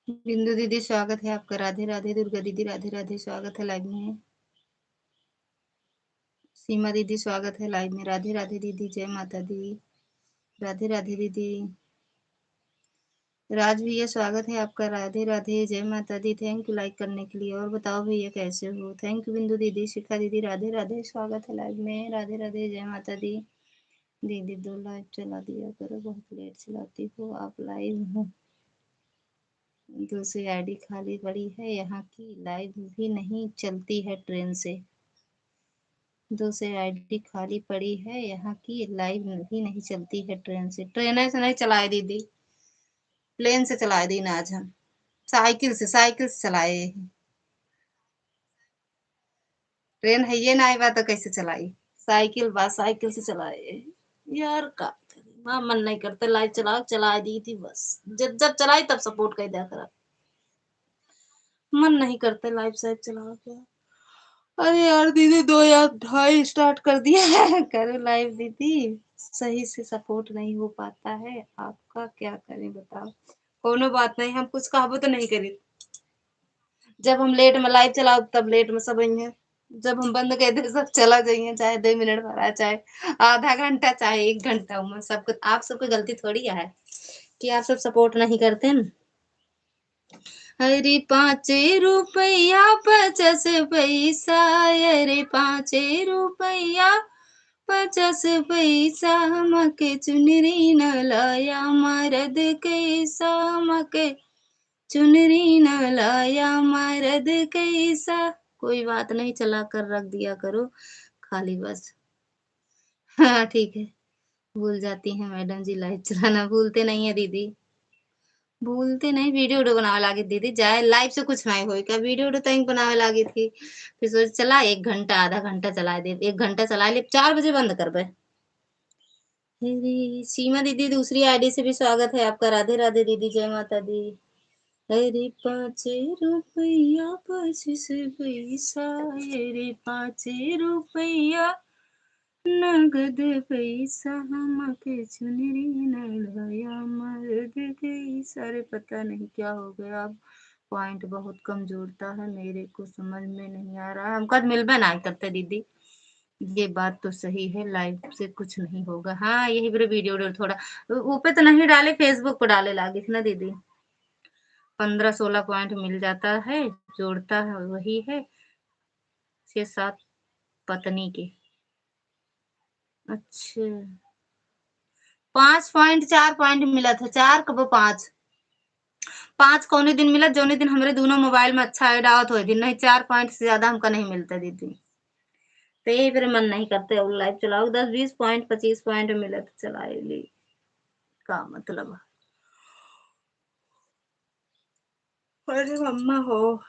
बिंदु दीदी स्वागत है आपका। राधे राधे। दुर्गा दीदी राधे राधे, स्वागत है लाइव में। सीमा दीदी स्वागत है लाइव में। राधे राधे दीदी, जय माता दी। राधे राधे दीदी। राज भैया स्वागत है आपका। राधे राधे, जय माता दी। थैंक यू लाइक करने के लिए। और बताओ भैया कैसे हो? थैंक यू बिंदु दीदी। शिखा दीदी राधे राधे, स्वागत है लाइव में। राधे राधे, जय माता दी। दीदी 2 लाइव चला दिया करो, बहुत लेट चलाती हो आप लाइव हो। दूसरी आईडी खाली पड़ी है, यहाँ की लाइव भी नहीं चलती है ट्रेन से। दूसरी आईडी खाली पड़ी है, यहाँ की लाइव भी नहीं चलती है ट्रेन से। ट्रेन से नहीं चलाए दीदी, प्लेन से चलाए दिन आज हम। साइकिल से चलाए। ट्रेन है ये ना आई बात तो कैसे चलाई? साइकिल से चलाए। यार का करे, मां मन नहीं करते लाइव चला दी थी बस। जब जब चलाई तब सपोर्ट कर दिया कर। मन नहीं करते लाइव साइव चला के। अरे यार दीदी 2 या 2:30 स्टार्ट कर दिया है। करो लाइव दीदी, सही से सपोर्ट नहीं हो पाता है आपका, क्या करें बताओ। कोनो बात नहीं, हम कुछ कहबो तो नहीं करी। जब हम लेट में लाइव चलाओ तब लेट में सब आई है। जब हम बंद कर दे सब चला जाइए, चाहे 2 मिनट भरा, चाहे आधा घंटा, चाहे 1 घंटा। में सबको, आप सबको गलती थोड़ी है कि आप सब सपोर्ट नहीं करते न। अरे 5 रुपया 50 पैसा, अरे 5 रुपया 50 पैसा, मके चुनरी न लाया मरद कैसा, मके चुनरी न लाया मरद कैसा। कोई बात नहीं, चला कर रख दिया करो खाली बस। हाँ ठीक है। भूल जाती हैं मैडम जी, लाइव चलाना भूलते नहीं है दीदी। भूलते नहीं, वीडियो उडियो बनावे लागी दीदी। जाए लाइव से कुछ नहीं होई, क्या वीडियो उडियो तई बनावे लागी थी। फिर सोच चला 1 घंटा आधा घंटा चला दे, 1 घंटा चला ले, 4 बजे बंद करबे। सीमा दीदी दूसरी आईडी से भी स्वागत है आपका। राधे राधे दीदी, जय माता दी। अरे 5 रुपया 25 पैसा, अरे 5 रुपया नगद पैसा, हमके चुनरी न लाया मर्द कैसा। अरे पता नहीं क्या हो गया, अब पॉइंट बहुत कम जोड़ता है, मेरे को समझ में नहीं आ रहा। हम कद मिलबे ना करते दीदी, ये बात तो सही है। लाइव से कुछ नहीं होगा। हाँ यही मेरे वीडियो थोड़ा ऊपर तो नहीं डाले, फेसबुक पर डाले लागी थी ना दीदी। 15-16 पॉइंट मिल जाता है, जोड़ता है वही है 6-7 पत्नी के। अच्छा 5.4 पॉइंट मिला था, 4 कब 5। 5 कौने दिन मिला, जोने दिन हमारे दोनों मोबाइल में अच्छा ऐड आवत हो दिन, नहीं 4 पॉइंट से ज्यादा हमका नहीं मिलता दीदी। तो यही फिर मन नहीं करते और लाइव चलाओ। 10-20 पॉइंट 25 पॉइंट मिले तो चलाए ली, का मतलब। अरे मम्मा हो,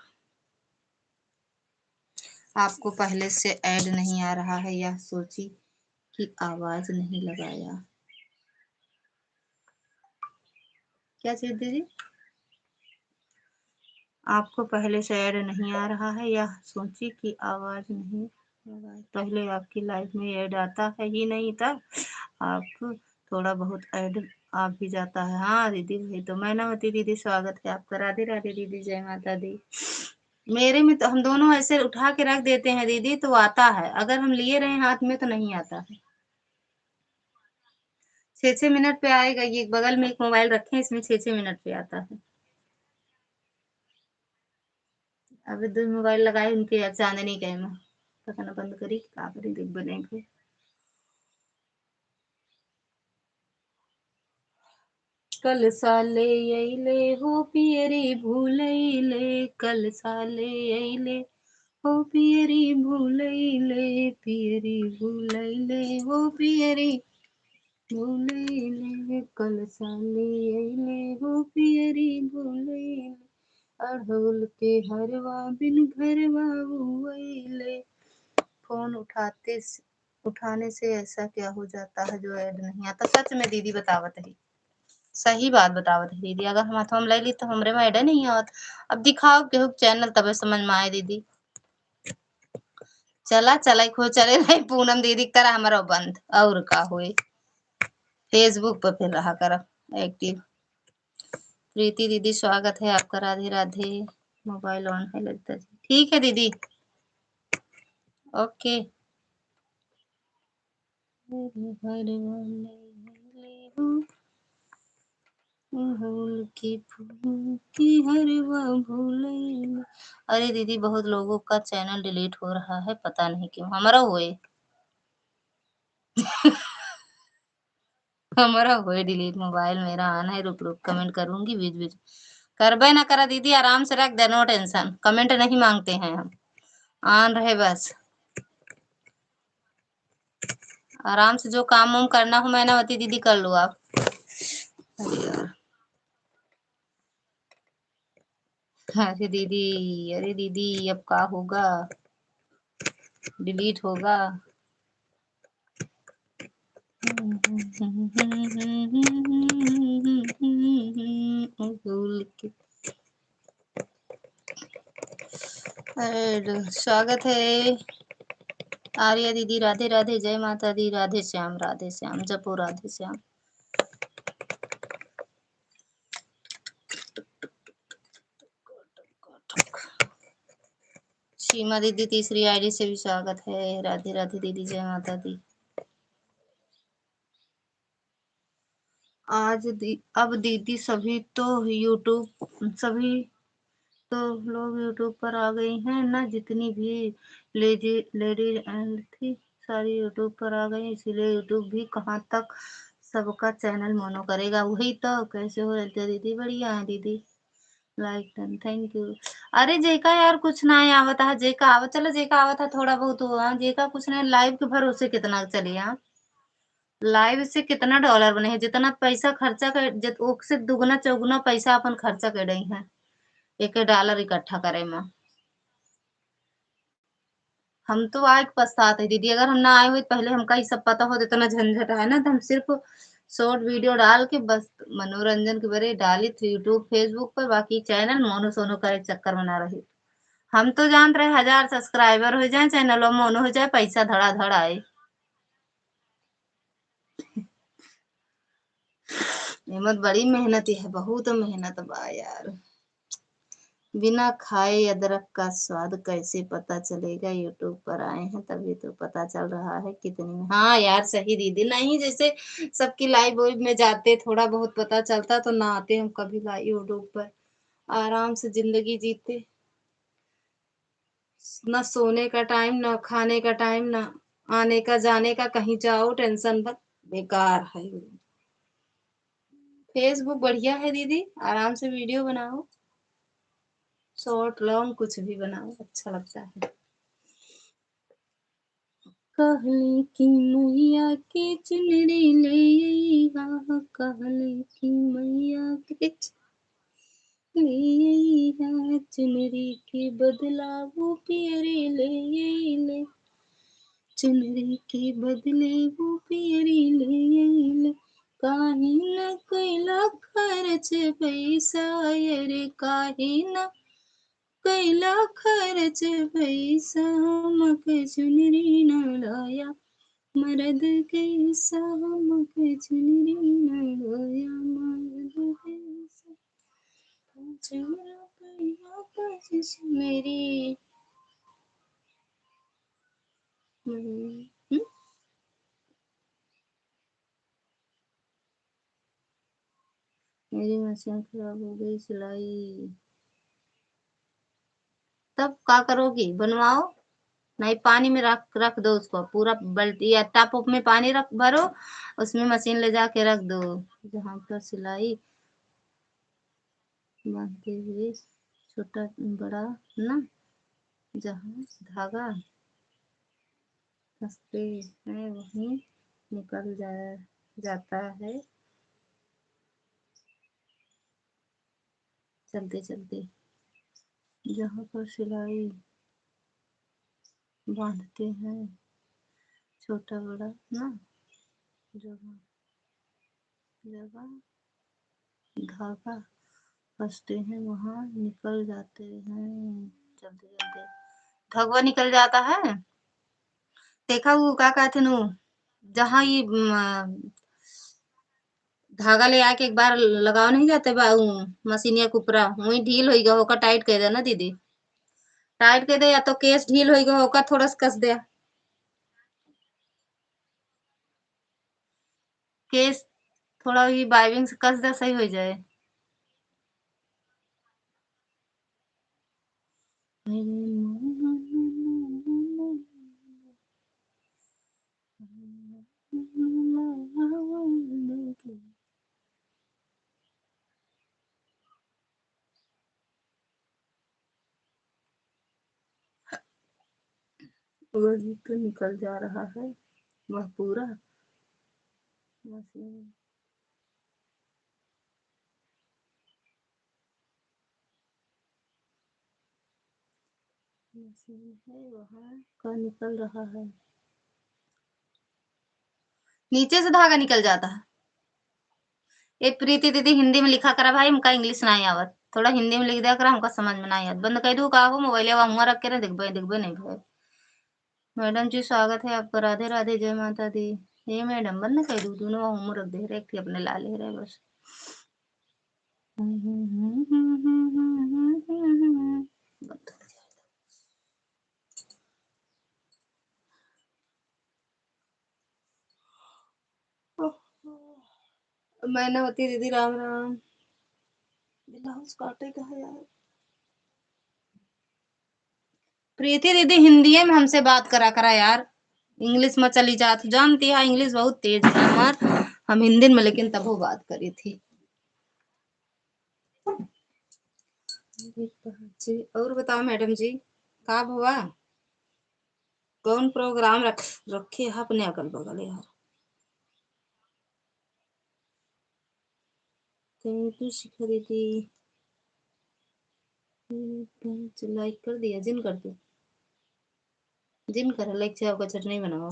आपको पहले से ऐड नहीं आ रहा है, यह सोची कि आवाज नहीं लगाया। क्या चीज दीदी? आपको पहले से ऐड नहीं आ रहा है, यह सोची कि आवाज नहीं लगाई। पहले आपकी लाइफ में ऐड आता है ही नहीं था, आप थोड़ा बहुत ऐड आ भी जाता है। हाँ दीदी वही तो। मैनावती दीदी स्वागत है आपका। राधे राधे दीदी, जय माता दी। मेरे में तो हम दोनों ऐसे उठा के रख देते हैं दीदी तो आता है, अगर हम लिए रहे हाथ में तो नहीं आता है। 6-6 मिनट पे आएगा, ये बगल में एक मोबाइल रखे हैं, इसमें 6-6 मिनट पे आता है। अभी 2 मोबाइल लगाए उनके चांदनी के में, पता ना बंद करी का करी देख बनेंगे। कल साले अइले हो पियरी भूलैले, कल साले अइले हो पियरी भूलैले, पियरी भूलैले हो पियरी भूलैले, कल साले अइले हो पियरी भूलैले, अड़हुल के हरवा बिन घरवा उइले। फोन उठाने से ऐसा क्या हो जाता है जो ऐड नहीं आता? सच में दीदी बतावत है, सही बात बतावत है दीदी। अगर हम हाथों में ले ली तो हमरे में ऐड नहीं आवत। अब दिखाओ केहू चैनल तबे समझ में आए दीदी। चला चला खो चले नहीं पूनम दीदी की तरह हमारा बंद, और का हुए फेसबुक पर फिर रहा करब एक्टिव। प्रीति दीदी स्वागत है आपका, राधे राधे। मोबाइल ऑन है लगता है, ठीक है दीदी, ओके। अरे दीदी बहुत लोगों का चैनल डिलीट हो रहा है, पता नहीं क्यों, हमारा हुए हमारा हुए डिलीट। मोबाइल मेरा ऑन है, रुक रुक कमेंट करूंगी बीच बीच। करबे ना करा दीदी, आराम से रख दे, नो टेंशन, कमेंट नहीं मांगते हैं हम, ऑन रहे बस। आराम से जो काम वाम करना हो मैनावती दीदी कर लो आप। अरे यार, अरे दीदी, अरे दीदी अब क्या होगा, डिलीट होगा। भूल के। अरे स्वागत है आर्या दीदी, राधे राधे, जय माता दी, राधे श्याम, राधे श्याम, जपो राधे श्याम। सीमा दीदी तीसरी आईडी से भी स्वागत है, राधे राधे दीदी, जय माता दी। अब दीदी सभी तो यूट्यूब, सभी तो लोग यूट्यूब पर आ गई हैं ना, जितनी भी लेडीज एंड थी सारी यूट्यूब पर आ गई, इसीलिए यूट्यूब भी कहाँ तक सबका चैनल मोनो करेगा। वही तो, कैसे हो रहते दीदी, बढ़िया है दीदी, लाइक डन, थैंक यू। अरे जेका यार कुछ ना है आवत है, जेका आवत, चलो जेका आवत है थोड़ा बहुत हुआ, जेका कुछ नहीं, लाइव के भरोसे कितना चले यहाँ, लाइव से कितना डॉलर बने हैं, जितना पैसा खर्चा कर से दुगना चौगुना पैसा अपन खर्चा कर रही हैं एक डॉलर इकट्ठा करे में। हम तो आए के पछताते दीदी, अगर हम ना आए हुए पहले हमका ये सब पता होता, इतना झंझट है ना, तो हम सिर्फ शॉर्ट वीडियो डाल के बस मनोरंजन के बारे डाली थी यूट्यूब फेसबुक पर, बाकी चैनल मोनो सोनो का एक चक्कर बना रही। हम तो जान रहे 1000 सब्सक्राइबर हो जाए, चैनल मोनो हो जाए, पैसा धड़ाधड़ आए। हिम्मत बड़ी मेहनत है, बहुत मेहनत बा यार। बिना खाए अदरक का स्वाद कैसे पता चलेगा, यूट्यूब पर आए हैं तभी तो पता चल रहा है कितनी। हाँ यार सही दीदी, नहीं जैसे सबकी लाइव वाइव में जाते थोड़ा बहुत पता चलता, तो ना आते हम कभी लाइव यूट्यूब पर, आराम से जिंदगी जीते, ना सोने का टाइम, ना खाने का टाइम, ना आने का जाने का, कहीं जाओ टेंशन बस, बेकार है। फेसबुक बढ़िया है दीदी, आराम से वीडियो बनाओ, शॉर्ट लॉन्ग कुछ भी बनाओ, अच्छा लगता है। कहले की मैया के चुनरी ले अइहा, कहले की मैया के ले अइहा, चुनरी के बदला वो पियरे ले अइले, चुनरी के बदले वो पियरी ले अइले, काहे न कैला खर्च पैसा, अरे काहे न कैला खर्च पैसा, मक चुनरी न लाया, मर्द कैसा मक चुनरी न लाया, मर्द कैसा, चुनरा कैया कशिश मेरी। हम्म, मेरी मशीन खराब हो गई, सिलाई, तब क्या करोगी, बनवाओ, नहीं पानी में रख रख दो उसको, पूरा बाल्टी या टप उप में पानी रख भरो, उसमें मशीन ले जाके रख दो, जहाँ पर सिलाई बांधते हुए छोटा बड़ा ना, जहाँ धागा फंसते हैं वहीं निकल जाता है, चलते चलते, जहाँ पर सिलाई बांधते हैं छोटा बड़ा ना, जगह जगह धागा फंसते हैं वहां निकल जाते हैं, चलते चलते धगवा निकल जाता है। देखा वो क्या कहते नु, जहाँ ये धागा ले आके एक बार लगाओ नहीं जाते मशीनिया कुपरा वही ढील होई गया होकर टाइट कर दे ना दीदी, टाइट कर दे या तो केस ढील होई गया होकर थोड़ा सा कस दे केस, थोड़ा ही बाइबिंग से कस दे सही हो जाए। वही तो निकल जा रहा है वह पूरा मशीन। मशीन है वहाँ का निकल रहा है, नीचे से धागा निकल जाता है। एक प्रीति दीदी हिंदी में लिखा करा भाई, हमका इंग्लिश नहीं आवत, थोड़ा हिंदी में लिख दिया करा, हमका समझ में नहीं आवत। बंद कर दू का हो मोबाइल वहां रख के ना दिखबे दिखबे नहीं भाई। मैडम जी स्वागत है आपका, राधे राधे, जय माता दी। ये मैडम बंद कर दू दोनों वहां रख दे रहे अपने ला ले रहे बस। मैंने होती दीदी राम राम, ब्लाउज काटे का है यार। प्रीति दीदी हिंदी में हमसे बात करा करा यार, इंग्लिश में चली जात, जानती है इंग्लिश बहुत तेज है हमार, हम हिंदी में लेकिन तब वो बात करी थी। जी और बताओ मैडम जी, का हुआ, कौन प्रोग्राम रखे है अपने अगल बगल यार। थैंक यू शिखा दीदी, लाइक कर दिया, जिन कर दो, जिन कर लाइक चाहो का चटनी बनाओ।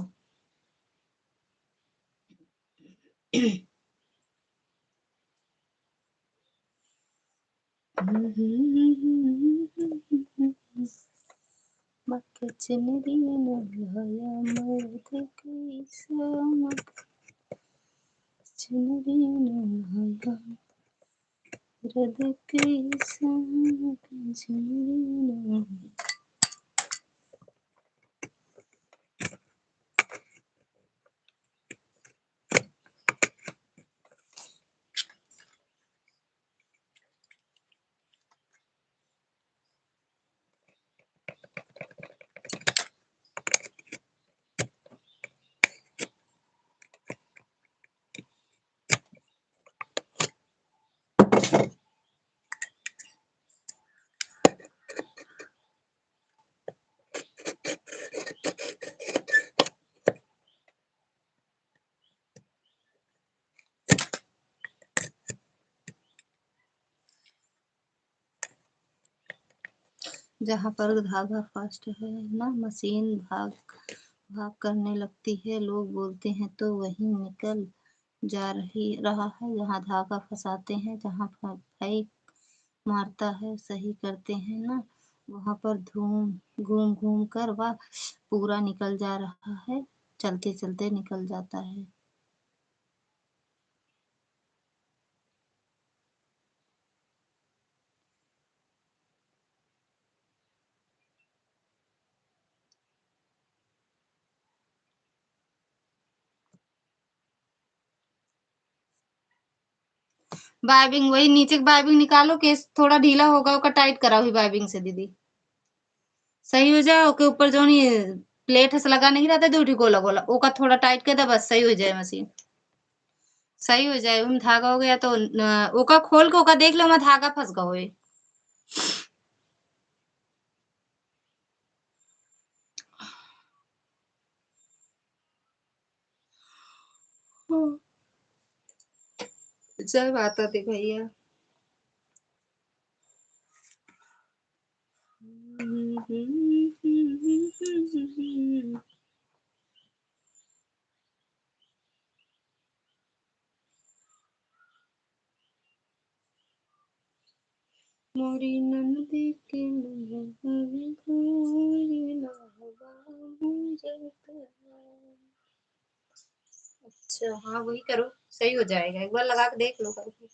चुनरी नया मर्द कैसा, चुनरी नया मर्द कैसा, चुनरी नया। जहाँ पर धागा फास्ट है ना, मशीन भाग भाग करने लगती है, लोग बोलते हैं तो वही निकल रहा है। जहाँ धागा फंसाते हैं, जहाँ फेंक मारता है, सही करते हैं ना, वहां पर घूम घूम कर वह पूरा निकल जा रहा है, चलते चलते निकल जाता है। बाइबिंग वही नीचे की बाइबिंग निकालो, केस थोड़ा ढीला होगा ओका टाइट करा हुई बाइबिंग से दीदी, सही हो जाए। ओके ऊपर जो नहीं प्लेट है लगा नहीं रहता दो गोला गोला, ओका थोड़ा टाइट कर दे बस, सही हो जाए मशीन, सही हो जाए। उम धागा हो गया तो ओका खोल के ओका देख लो मैं धागा फंस गए होए। जय माता दी भैया। मोरी नंदी के अच्छा हाँ वही करो, सही हो जाएगा, एक बार लगा के देख लो करके।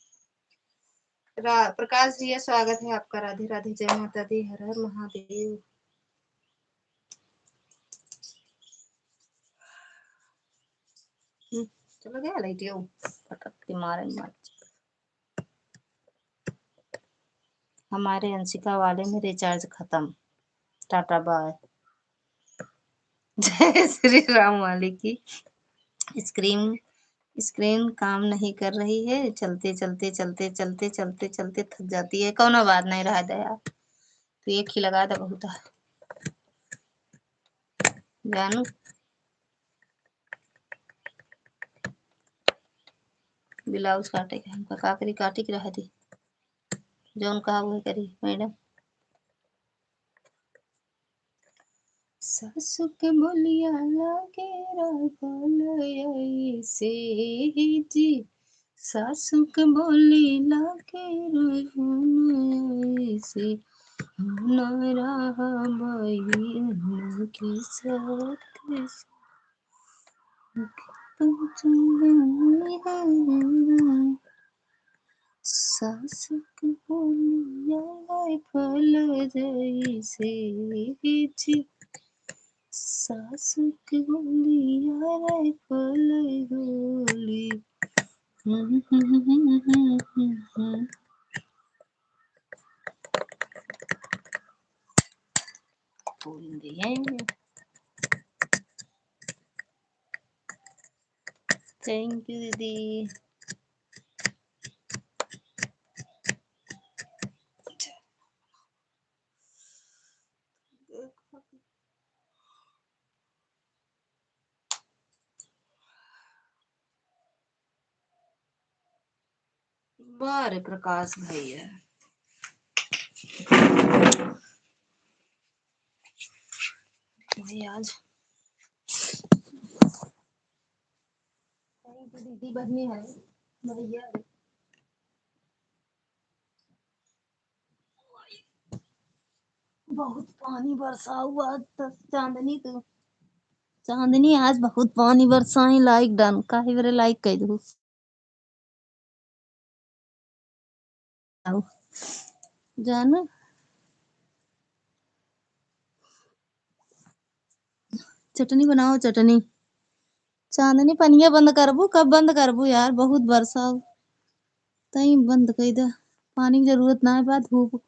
प्रकाश भैया स्वागत है आपका, राधे राधे, जय माता दी, हर हर महादेव। चलो गया लाइट यो पटक के मारे मत। हमारे अंशिका वाले में रिचार्ज खत्म, टाटा बाय। जय श्री राम वाले की स्क्रीन स्क्रीन काम नहीं कर रही है, चलते चलते चलते चलते चलते चलते थक जाती है। कौन बात नहीं रहा दया, तो एक ही लगा दे बहुत है जानू। ब्लाउज काटे के हमका काकरी काटी के रह दी, जौन कहा वही करी मैडम। सासु के बोलिया लागे रागल से जी, सासु के बोली लागे रागल से, नारा बहन के साथ सासु के बोलिया फल जैसे जी, सासु की बोलिया फल गोली। थैंक यू दीदी। बारे प्रकाश भैया आज दीदी बननी है भैया। बहुत पानी बरसा हुआ चांदनी, तो चांदनी आज बहुत पानी बरसाई, लाइक डन काहे बरे लाइक कह दू जान। चटनी बनाओ चटनी। चांदनी पनिया बंद करबू, कब बंद करबू यार, बहुत बरसा तई बंद कर दे, पानी की जरूरत ना है, बाद धूप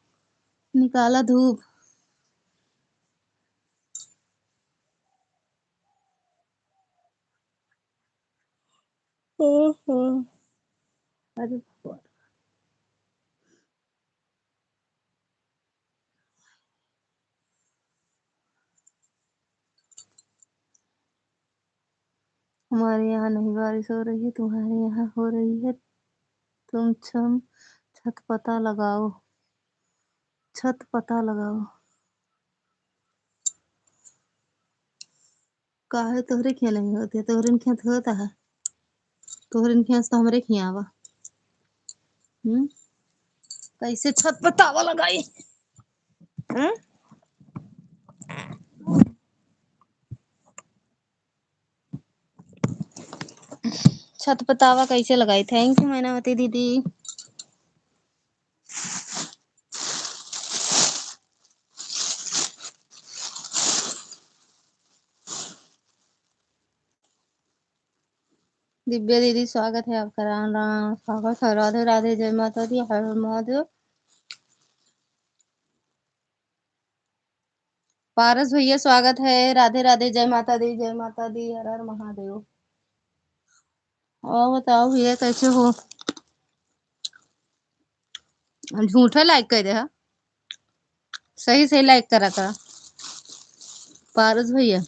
निकाला धूप। अरे हमारे यहाँ नहीं बारिश हो रही है, तुम्हारे यहाँ हो रही है। तुम छत पता लगाओ, छत पता लगाओ। काहे तोहरे खिया नहीं होते, तोहरे खेत होता है, तोहरे खेत तो हमरे खियावा। कैसे छत पतावा लगाई? हम्म छत पतावा कैसे लगाई? थैंक यू मैनावती दीदी। दिव्या दीदी स्वागत है आपका, राम राम स्वागत है, राधे राधे, जय माता दी, हर हर महादेव। पारस भैया स्वागत है, राधे राधे, जय माता दी, जय माता दी, हर हर महादेव। और बताओ भैया कैसे हो? झूठा लाइक कर दे हा? सही सही लाइक करा था पारस भैया।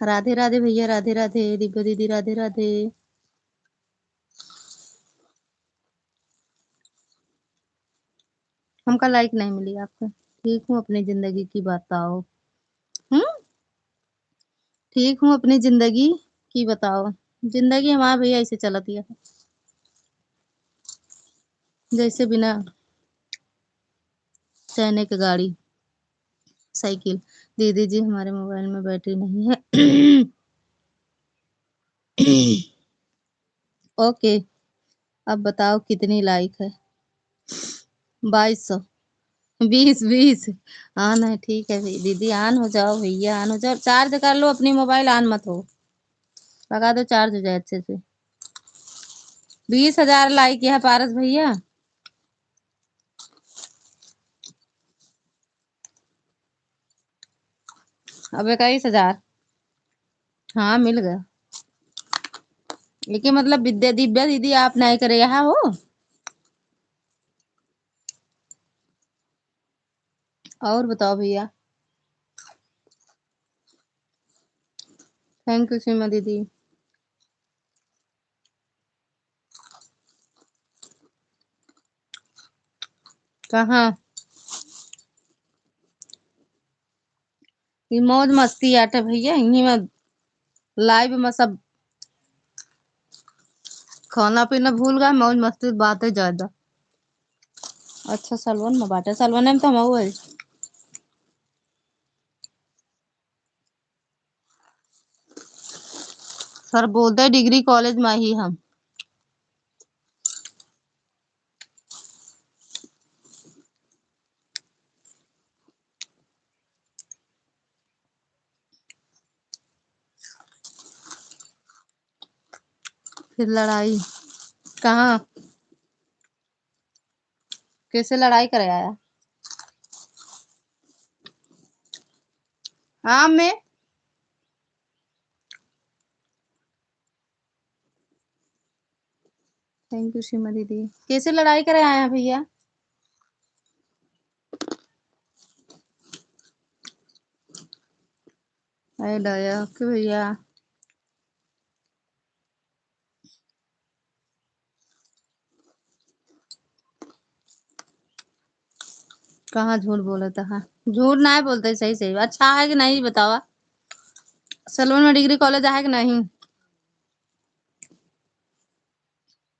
राधे राधे भैया, राधे राधे, दिव्या दीदी राधे राधे। हमका लाइक नहीं मिली आपका। ठीक हूँ, अपनी जिंदगी की बताओ। हम्म ठीक हूँ, अपनी जिंदगी की बताओ। जिंदगी हमारा भैया ऐसे चलती है, जैसे बिना चैने की गाड़ी, साइकिल। दीदी जी हमारे मोबाइल में बैटरी नहीं है। ओके, अब बताओ कितनी लाइक है? 2200। 20 20। ऑन है, ठीक है भाई दीदी, ऑन हो जाओ भैया, ऑन हो जाओ। चार्ज कर लो अपनी मोबाइल, ऑन मत हो। लगा दो, चार्ज हो जाए अच्छे से। 20,000 लाइक है पारस भैया। अब 21,000। हाँ मिल गया। लेकिन मतलब विद्या दिव्या दीदी आप नहीं करे यहाँ हो। और बताओ भैया। थैंक यू सीमा दीदी। कहाँ? ये मौज मस्ती आटे भैया, इन्हीं में लाइव में सब खाना पीना भूल गए, मौज मस्ती बातें ज्यादा। अच्छा सलवन में बाटे, सलवन में तो हम हुए। सर बोलते हैं डिग्री कॉलेज में ही हम। फिर लड़ाई? कहाँ? कैसे लड़ाई करे आया? हाँ मैं। थैंक यू सीमा दीदी। कैसे लड़ाई करे आए हैं भैया? अरे दया के भैया। कहाँ झूठ बोले था? हाँ झूठ ना बोलते, सही सही। अच्छा है कि नहीं बतावा? सलवन में डिग्री कॉलेज है कि नहीं?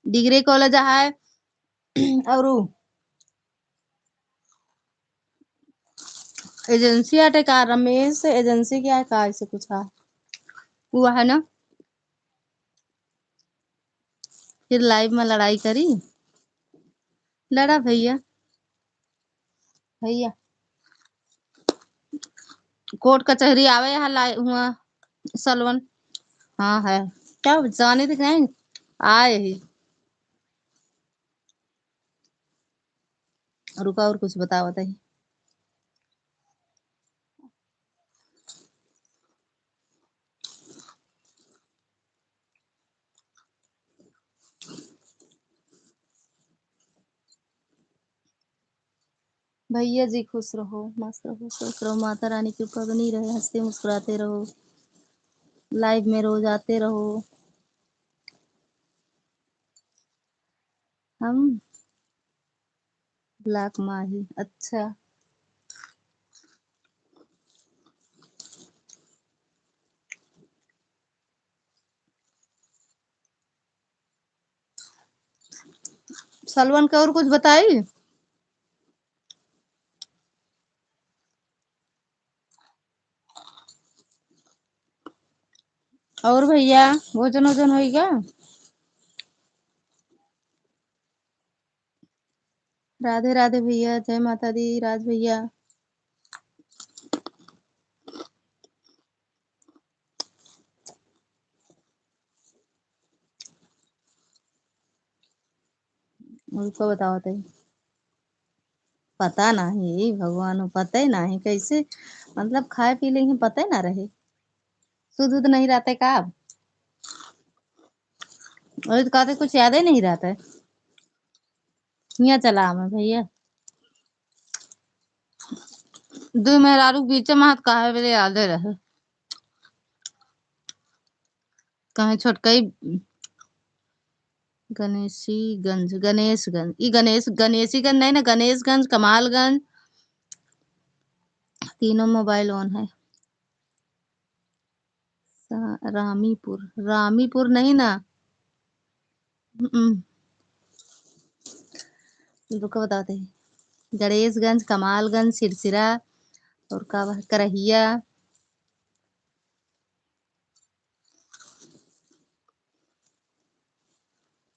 डिग्री कॉलेज है। और एजेंसी आटे का रमेश एजेंसी क्या है का, ऐसे कुछ है। वो है ना। फिर लाइव में लड़ाई करी? लड़ा भैया? भैया कोर्ट कचहरी आवे यहाँ लाइव हुआ। सलवन। हाँ है। क्या जाने थे कहीं आए ही। रुका, और कुछ बताओ बताइए। भैया जी खुश रहो, मस्त रहो, खुश रहो, माता रानी की कृपा बनी रहे, हंसते मुस्कुराते रहो, लाइव में रोज आते रहो। हम ब्लैक माही, अच्छा। सलवन का और कुछ बताई? और भैया भोजन वोजन हो गया? राधे राधे भैया, जय माता दी राज भैया। उनको बताओ तो। पता नहीं भगवान, पता ही नहीं कैसे, मतलब खाए पी लेंगे पता ही ना रहे। शुद्ध उध नहीं रहते का अब? और तो कहते कुछ याद ही नहीं रहता है। यहाँ चला मैं भैया। दो मेहरारू बीच में हाथ कहे वाले याद रहे। कहीं छोटका ही। गणेशीगंज, गणेशगंज, ई गणेशीगंज नहीं ना, गणेशगंज, कमालगंज। तीनों मोबाइल ऑन है। रामीपुर, रामीपुर नहीं ना। हम्म, रुको बताते हैं। गणेशगंज, कमालगंज, सिरसिरा, और का करहिया।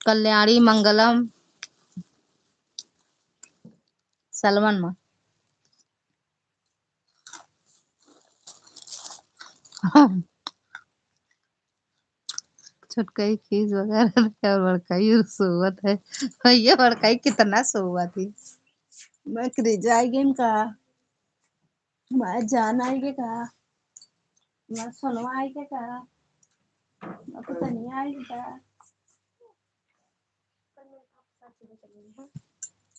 कल्याणी मंगलम सलमान माँ छुटकाई खीस वगैरह और बड़काई सोवत है भैया बड़काई कितना सोवा थी मैं क्रिज आएगी का मैं जान आएगी का मैं सुनवा आएगी का मैं तो नहीं आएगी का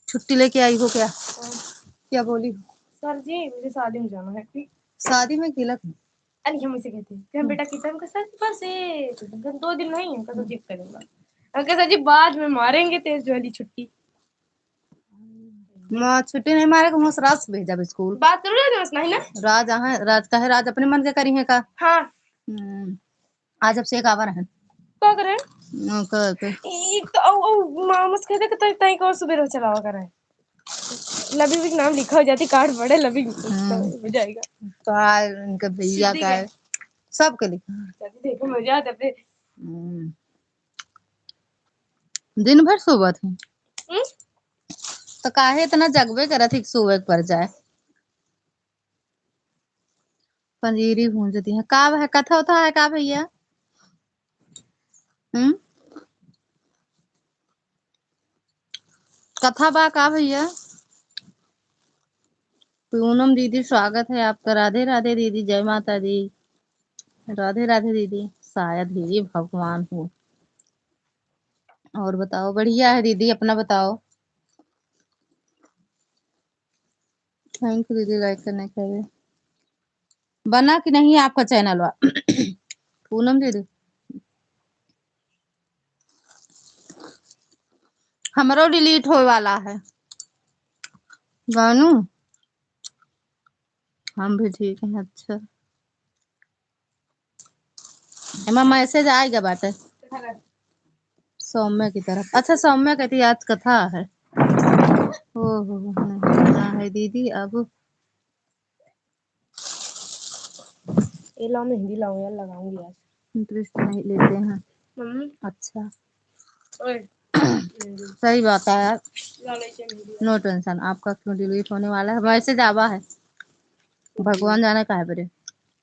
छुट्टी लेके आई हो क्या क्या बोली सर जी मुझे शादी में जाना है। शादी में किलक अरे हम इसे कहते हैं कि हम बेटा कितना का सर पर से 2 दिन नहीं है तो जिद करूंगा। हम कह सर जी बाद में मारेंगे तेज वाली छुट्टी। माँ छुट्टी नहीं मारे को राज से भेजा स्कूल बात करो ना बस नहीं ना राज है राज का है राज अपने मन के करी है का हाँ आज अब से कावर है क्या करे कर एक तो मामस कहते कि तई को सुबह चलावा करे लबी भी नाम लिखा हो जाती कार्ड बड़े लबी हो जाएगा का इनके भैया का है सबके लिखा देखो मजा आता है दिन भर सोबत है तो काहे इतना जगबे करत है सोवे पर जाए पंजीरी भूंजती है का है कथा होता है का भैया कथा बा का भैया पूनम दीदी स्वागत है आपका राधे राधे दीदी जय माता दी राधे राधे दीदी शायद ही भगवान हो और बताओ बढ़िया है दीदी अपना बताओ थैंक यू दीदी लाइक करने के लिए बना कि नहीं आपका चैनल वा पूनम दीदी हमारा डिलीट होने वाला है गानू हम भी ठीक हैं अच्छा एमा मैसेज आएगा बाटे सौम्य की तरफ अच्छा सौम्य कहती आज कथा है ओहो नहीं है दीदी अब ये ला मैं हिंदी लाऊं यार लगाऊंगी आज इंटरेस्ट नहीं लेते हैं मम्मी अच्छा ओए सही बात है यार नो टेंशन आपका क्यों डिलीट होने वाला है मैसेज आवा है भगवान जाने का है बड़े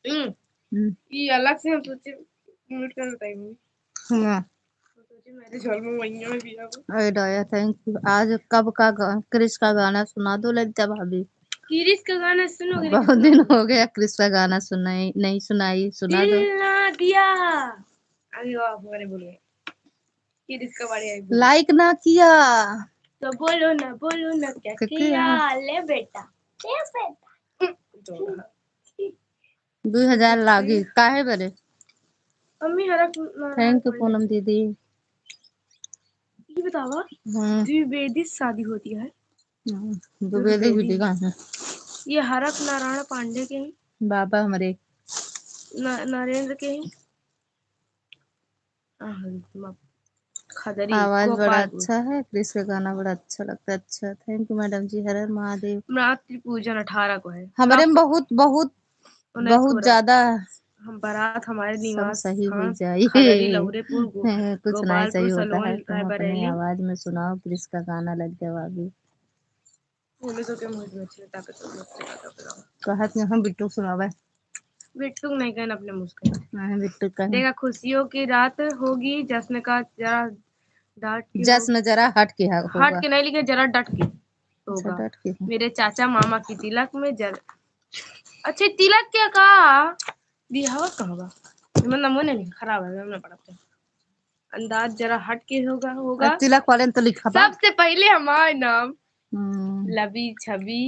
ये अलग से हम सोचे म्यूट कर बताएंगे मेरे झोल में वही में भी अरे दया थैंक यू आज कब का क्रिश का गाना सुना दो लज्जा भाभी क्रिश का गाना सुनोगे बहुत दिन हो गया क्रिश का गाना सुनाई नहीं सुनाई सुना दो ना दिया अभी आप मैंने बोले क्रिश का बारे में लाइक ना किया तो बोलो ना क्या किया ले बेटा 2000 लागी काहे बरे मम्मी हरा थैंक यू पूनम दीदी ये बतावा द्विवेदी शादी होती है द्विवेदी विधि का है ये हरक नारायण पांडे के हैं बाबा हमारे नरेंद्र के हैं आवाज बड़ा अच्छा है क्रिश का गाना बड़ा अच्छा लगता है अच्छा थैंक यू मैडम जी हर हर महादेव मातृ पूजन 18 को है हमारे में बहुत बहुत बहुत ज्यादा हम बारात हमारे निवास सही हो जाए कुछ नहीं सही होता है तुम अपनी आवाज में सुनाओ क्रिश का गाना लग जाओ अभी कहत हम बिट्टू सुनावे बिट्टू नहीं कहना अपने मुस्कान बिट्टू का देखा खुशियों की रात होगी जश्न का जरा डांट के जश्न जरा हट के होगा हट के नहीं लिखे जरा डट के होगा डट के मेरे चाचा मामा की तिलक में अच्छा तिलक क्या कहा बिहावा कहोगा मैं नमो नहीं खराब है मैं पढ़ते अंदाज जरा हट के होगा तिलक वाले तो लिखा सबसे पहले हमारा नाम लबी छवि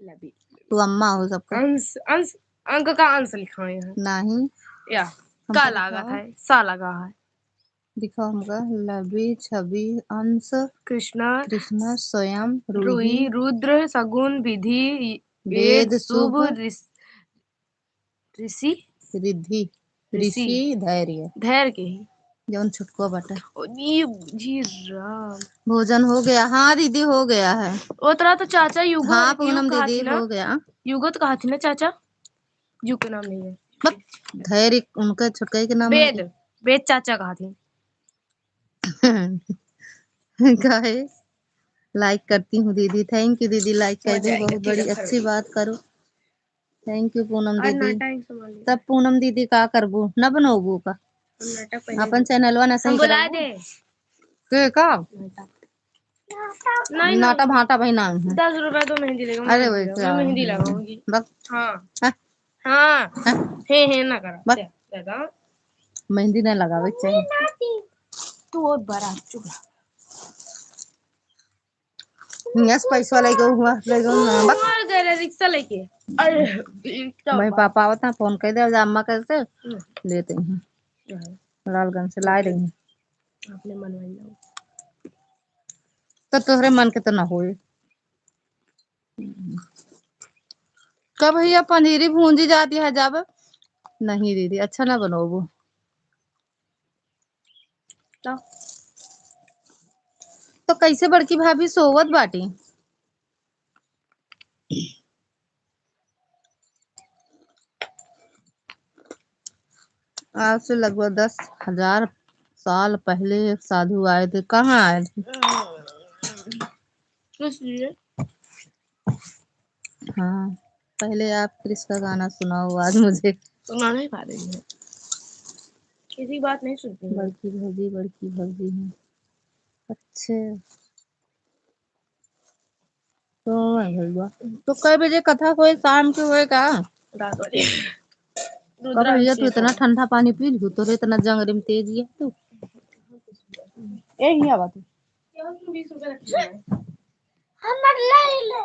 लबी तू अम्मा हो सबका अंश अंक का अंश लिखा है नहीं या का लगा है सा लगा है दिखाओ हमका लबी छवि अंश कृष्ण स्वयं रूही रुद्र सगुन विधि वेद शुभ ऋषि रिद्धि ऋषि धैर्य के ही जौन छुटको बटा जी राम भोजन हो गया हाँ दीदी हो गया है उतरा तो चाचा युगो हाँ पूनम दीदी हो गया युगो तो कहा थी ना चाचा युग के नाम नहीं है धैर्य उनका छुटकाई के नाम वेद चाचा कहा थी काहे लाइक करती हूँ दीदी, थैंक यू दीदी, लाइक कर मजा दी, आएगा, बहुत ठीक बड़ी है, अच्छी खड़ो। बात करो। थैंक यू पूनम आज दीदी। नाटक संभाल लिया। तब पूनम दीदी का करबू न बनोबू का हम नाटक पहले अपन चैनलवा न सही हम बुला करबू दे के का नहीं नाटा नहीं भाटा भाई नाम है। 10 रुपए तो मेहंदी लेगा, अरे मेहंदी वैसे लगाऊंगी, मैं मेहंदी लगाऊंगी। बक हाँ हाँ, हाँ हाँ, हे ना करा बक दे दादा मेहंदी न लगावे के चाहिए। तू बहुत बड़ा चुप यस पैसा लेके हुआ लेके ना बक मार गए रे रिक्शा लेके। अरे रिक्शा भाई बाप पापा आवता फोन कर दे अम्मा कैसे लेते हैं लालगंज से ला देंगे। आपने मनवाई जाओ तो तोहरे मन के तो ना होए। कब भैया पनीरी भूंजी जाती है जब नहीं दीदी अच्छा ना बनोबू तो तो कैसे बड़की भाभी सोवत बाटी। आज से लगभग 10,000 साल पहले एक साधु आए थे। कहाँ आए थे? इसलिए हाँ पहले आप क्रिस का गाना सुनाओ आज मुझे। सुना नहीं पा रही है, किसी बात नहीं सुनती है। बड़की भौजी है। अच्छे तो भैया तो कई बजे कथा होए शाम के होए का। रात बजे कब भैया तू रुद्राभिषेक इतना होगा। ठंडा पानी पी लू तो इतना जंगरी में तेज है तू। ए हिया बात 20 रुपए रखना है हमर ले ले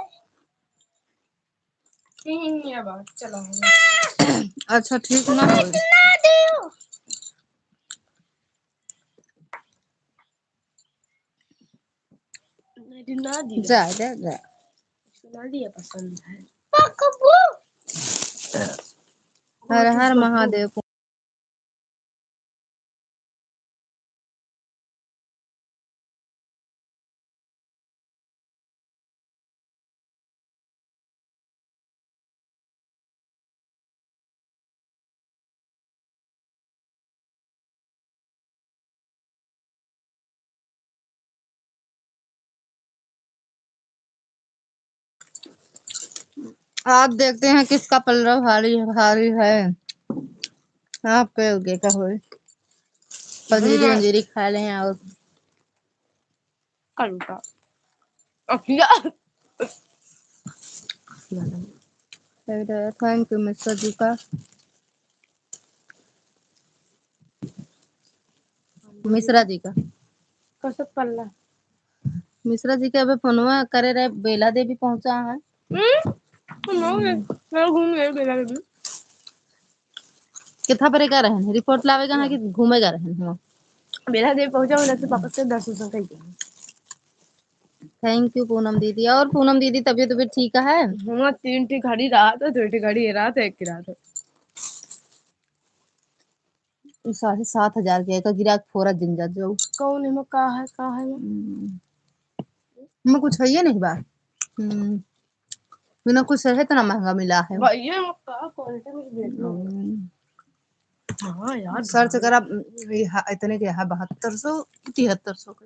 ये बात चलो अच्छा ठीक ना हो ना दियो ना दिया जा जा जा सुना दिया पसंद है पकबू हर बहुत हर बदबू महादेव। आप देखते हैं किसका पल्ला भारी भारी है। आपके उगे का हो पंजीरी वंजीरी खा ले और कलुटा अकिया थैंक यू मिस्टर जी का मिश्रा जी का कसम पल्ला मिश्रा जी के अबे फोनवा करे रहे बेला देवी पहुंचा है। मैं घूम गई बेला बेबी कितना परे का रहे रिपोर्ट लावेगा है कि घूमेगा रहे हम। बेला देवी पहुंचा उधर से वापस से 10 कहीं गया थैंक यू पूनम दीदी। और पूनम दीदी तबीयत ठीक है। हाँ 3 घड़ी रात है 2 घड़ी रात है 1 की रात है 7,500 के गिरा फोरा जिंजा जो कौन है मैं कहा है मैं कुछ है ये नहीं बात बिना कुछ है इतना महंगा मिला है। भैया मैं कहा क्वालिटी में देख लो हाँ यार सर्च करा इतने के है 7200 7300 के।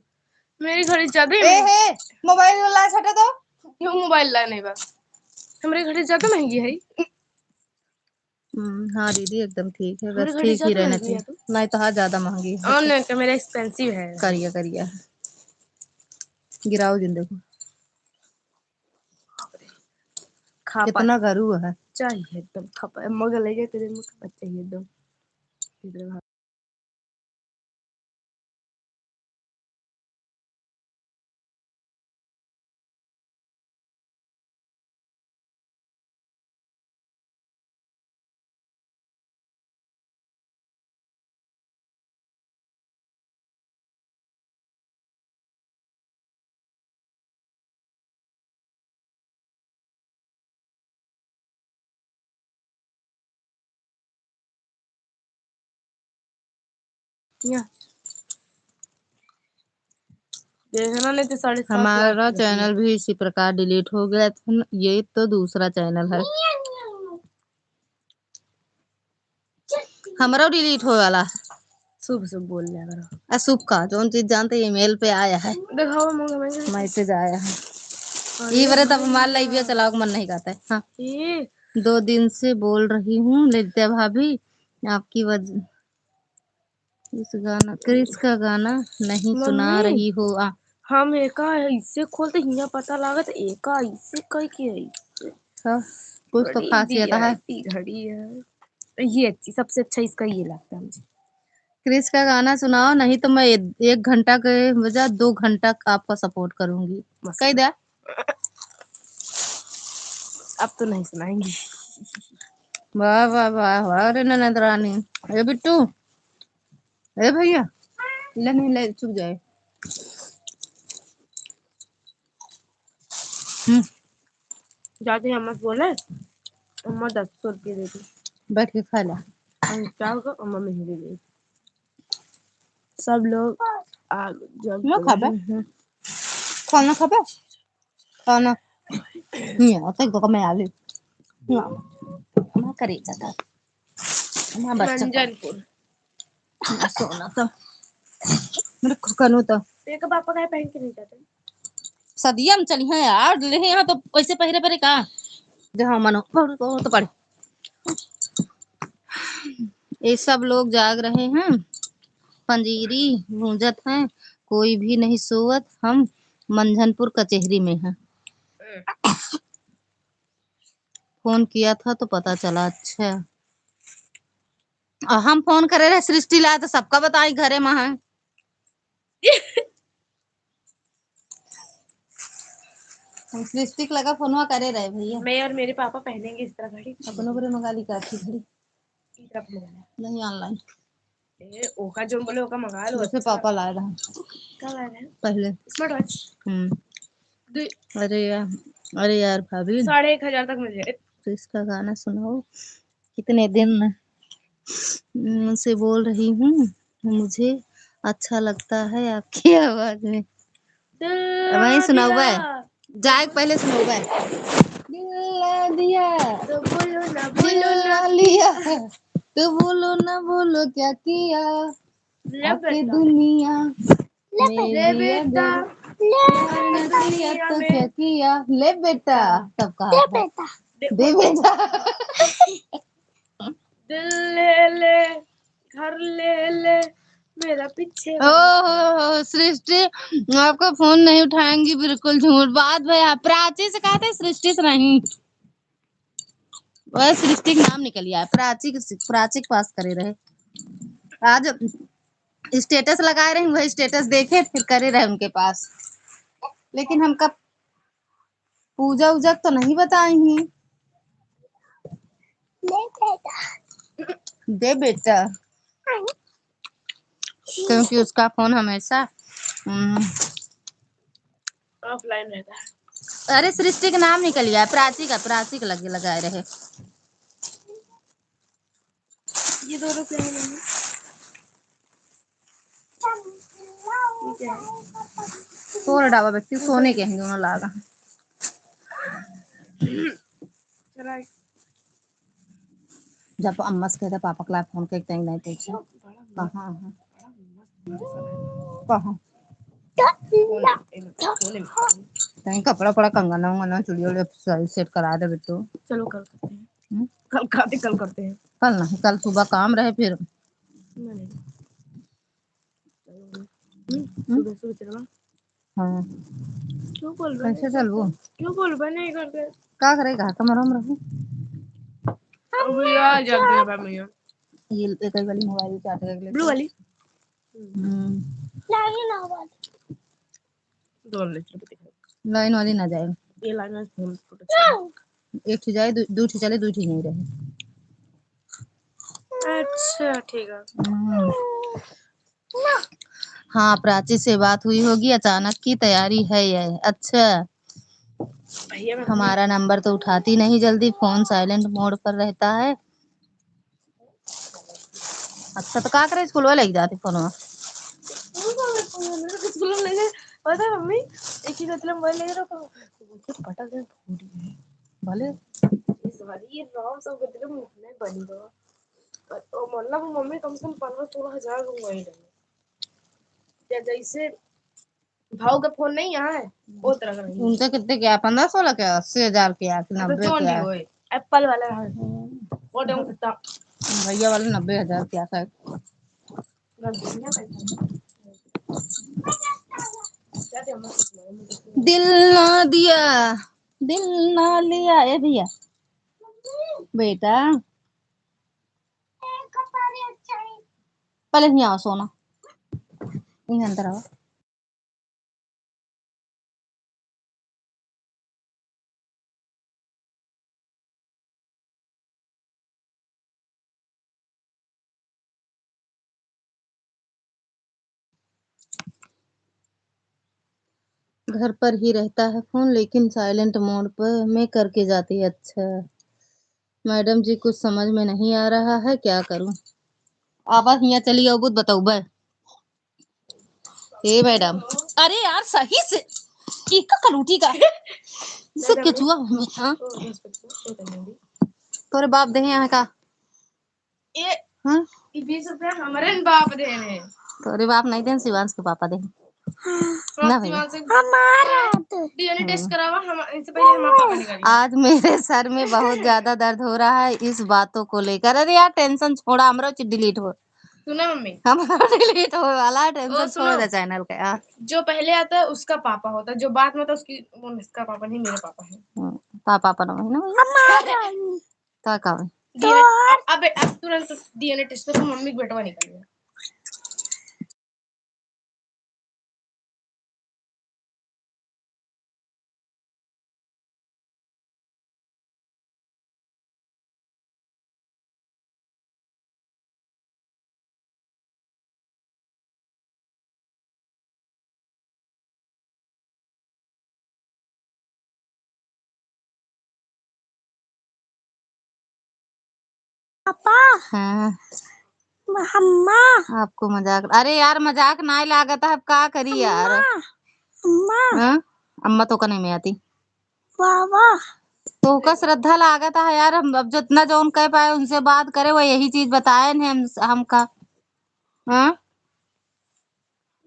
मेरी घड़ी ज्यादा ही ए महंगी हे मोबाइल ला छटा दो। क्यों मोबाइल लाने का हमारी घड़ी ज्यादा महंगी है हाँ दीदी एकदम ठीक है हमारी बस घड़ी ठीक ही ज्यादा रहना महंगी है तो चाहिए नहीं तो हाँ ज्यादा महंगी है। ऑनलाइन का मेरा एक्सपेंसिव है करिए करिए गिराओ जिंदगी खापा कितना गरू है। चाहिए एकदम खापा मगर ले गए तेरे मुंह खापा चाहिए एकदम इधर भाग। या देखना नहीं तो 7.5 लाख हमारा की बची है चैनल भी इसी प्रकार डिलीट हो गया था। ये तो दूसरा चैनल है हमारा डिलीट हो वाला शुभ शुभ बोल लिया करो। अशुभ का जो चीज जानते ईमेल पे आया है, दिखाओ मुझे मैसेज आया है। अरे ये बरे तब भैया, माल लाइबिया चलाओ मन नहीं करता है। हाँ, ये 2 दिन से बोल रही हूँ ललिता भाभी, आपकी वजह इस गाना क्रिस का गाना नहीं सुना मम्मी रही हो। हम एका ऐसे खोलते हिया पता लागत एका ऐसे कई के है। हाँ, कुछ तो बड़ी खासियत है। वीआईपी घड़ी है ये। अच्छी सबसे अच्छा इसका ये लगता है मुझे। क्रिस का गाना सुनाओ, नहीं तो मैं 1 घंटा के बजाय 2 घंटा आपका सपोर्ट करूंगी। कह दे। अब तो नहीं सुनाएंगी। वाह वाह वाह वाह, अरे ननद रानी, अरे बिट्टू, अरे भैया, ले नहीं ले, चुप जाए। जाते अम्मा से बोले अम्मा 10 रुपये दे दी। बैठ के खा ला। हम क्या होगा अम्मा में दे दी। सब लोग जब मैं खा बे हैं खाना खा बे खाना नहीं आता तो मैं आ ले ना मैं करे जाता मैं बच्चा मंजनपुर सोना तो मेरे कनु तो तेरे पापा का पहन के नहीं जाते सदिया में चली है यार, ले यहाँ तो कैसे पहरे परे का जहाँ मनो तो पढ़। ये सब लोग जाग रहे हैं, पंजीरी गूंजत हैं, कोई भी नहीं सोवत, हम मंझनपुर कचहरी में हैं। फोन किया था तो पता चला। अच्छा, हम फोन करे रहे सृष्टि ला तो सबका बताई घरे में है। हम सृष्टि के लगा फोनवा करे रहे भैया। मैं और मेरे पापा पहनेंगे इस तरह घड़ी। अपनों को मंगा ली काठी घड़ी इस तरह मंगाना नहीं ऑनलाइन। ए ओका जो बोले ओका मंगा लो। जैसे अच्छा पापा लाए रहे कब आया है पहले स्मार्ट वॉच। अरे यार भाभी 1,500 तक मिल जाए। तो इसका गाना सुनाओ। कितने दिन से बोल रही हूँ, मुझे अच्छा लगता है आपकी आवाज में। वही सुनाओ बे, जाए पहले सुनाओ बे। दिल दिया तो बोलो ना दिल लिया, तो बोलो ना बोलो क्या किया, आपकी दुनिया ले बेटा तो क्या किया। ले बेटा तब कहा दे बेटा। दिल ले ले घर ले ले मेरा पीछे ओहो सृष्टि आपका फोन नहीं उठाएंगी, बिल्कुल झूठ बात भैया। प्राची से कहा था, सृष्टि से नहीं। वह सृष्टि का नाम निकल गया, प्राची के पास करे रहे। आज स्टेटस लगाए रहे, वही स्टेटस देखे फिर करे रहे उनके पास। लेकिन हमका पूजा उजा तो नहीं बताई ही। दे बेटा क्योंकि उसका फोन हमेशा ऑफलाइन रहता है। अरे सृष्टि का नाम निकल गया, प्राची का लगे लगाए रहे। ये 2 रुपए नहीं सोने डाबा व्यक्ति सोने के हैं दोनों लागा। जब अम्मा से कहते पापा के फोन के कहीं नहीं पूछा कहाँ है कहाँ कहीं कपड़ा पड़ा कंगना उंगना चुड़ी उड़ी सेट करा दे बेटू। चलो कल करते हैं। कल करते हैं। कल नहीं, कल सुबह काम रहे फिर। सुबह सुबह चलवा। हाँ क्यों बोल कैसे चलबो, क्यों बोल नहीं करते क्या करेगा कमरों में रहूं। भैया जल्दी बाबा भैया ये कई वाली मोबाइल चाट के ब्लू वाली लाइन वाली ना जाए, ये लाइन में फोन एक ही जाए दू चले दू नहीं रहे। अच्छा ठीक है। हाँ प्राची से बात हुई होगी, अचानक की तैयारी है ये। अच्छा हमारा नंबर तो उठाती नहीं जल्दी, फोन साइलेंट मोड पर रहता है। अच्छा तो क्या करे, स्कूल वाले लेके जाते फोन पता है मम्मी एक ही मोबाइल ले रखा पटा दे भले इस बार ये राम सब गदले मुंह में बनी दो तो मतलब मम्मी कम से कम 15-16 हजार वही क्या जैसे भाव का फोन नहीं यहाँ है वो तरह का नहीं उनसे कितने क्या 15-16 क्या 80,000 क्या कि तो 90 जो क्या नहीं होए एप्पल वाला है वो देखो कितना भैया वाले 90,000 क्या था। गलतियां पैसा क्या थे दिल ना दिया दिल ना लिया ए भैया बेटा पहले नहीं आओ सोना यहीं अंदर आओ। घर पर ही रहता है फोन लेकिन साइलेंट मोड पर में करके जाती है। अच्छा मैडम जी कुछ समझ में नहीं आ रहा है क्या करूं। आवाज यहाँ चली आओ बुत बताओ बे ए मैडम अरे यार सही से इका कलूटी का इससे केचुआ हां तोरे बाप दे यहाँ का ये हां 20 रुपया हमारे बाप दे हैं तोरे बाप नहीं दे शिवांश के पापा दे ना भैया हमारा डीएनए टेस्ट करावा हम इससे पहले हमारा पापा निकालिए आज मेरे सर में बहुत ज्यादा दर्द हो रहा है इस बातों को लेकर। अरे यार टेंशन छोड़ा हमरा डिलीट हो सुना मम्मी हमारा डिलीट हो वाला ओ, टेंशन सुनो छोड़ दे चैनल का यार। जो पहले आता है उसका पापा होता है जो बाद में होता है उसकी वो इसका पापा नहीं मेरे पापा है पापा पर नहीं ना भैया तो का डीएनए अब तुरंत डीएनए टेस्ट तो मम्मी का बेटवा निकल गया पापा हाँ अम्मा आपको मजाक अरे यार मजाक ना लागत है अब का करी यार अम्मा हाँ अम्मा तो का नहीं में आती बाबा तो का श्रद्धा लागत है यार हम अब जितना जो उन कह पाए उनसे बात करे वो यही चीज बताए ने हम का हाँ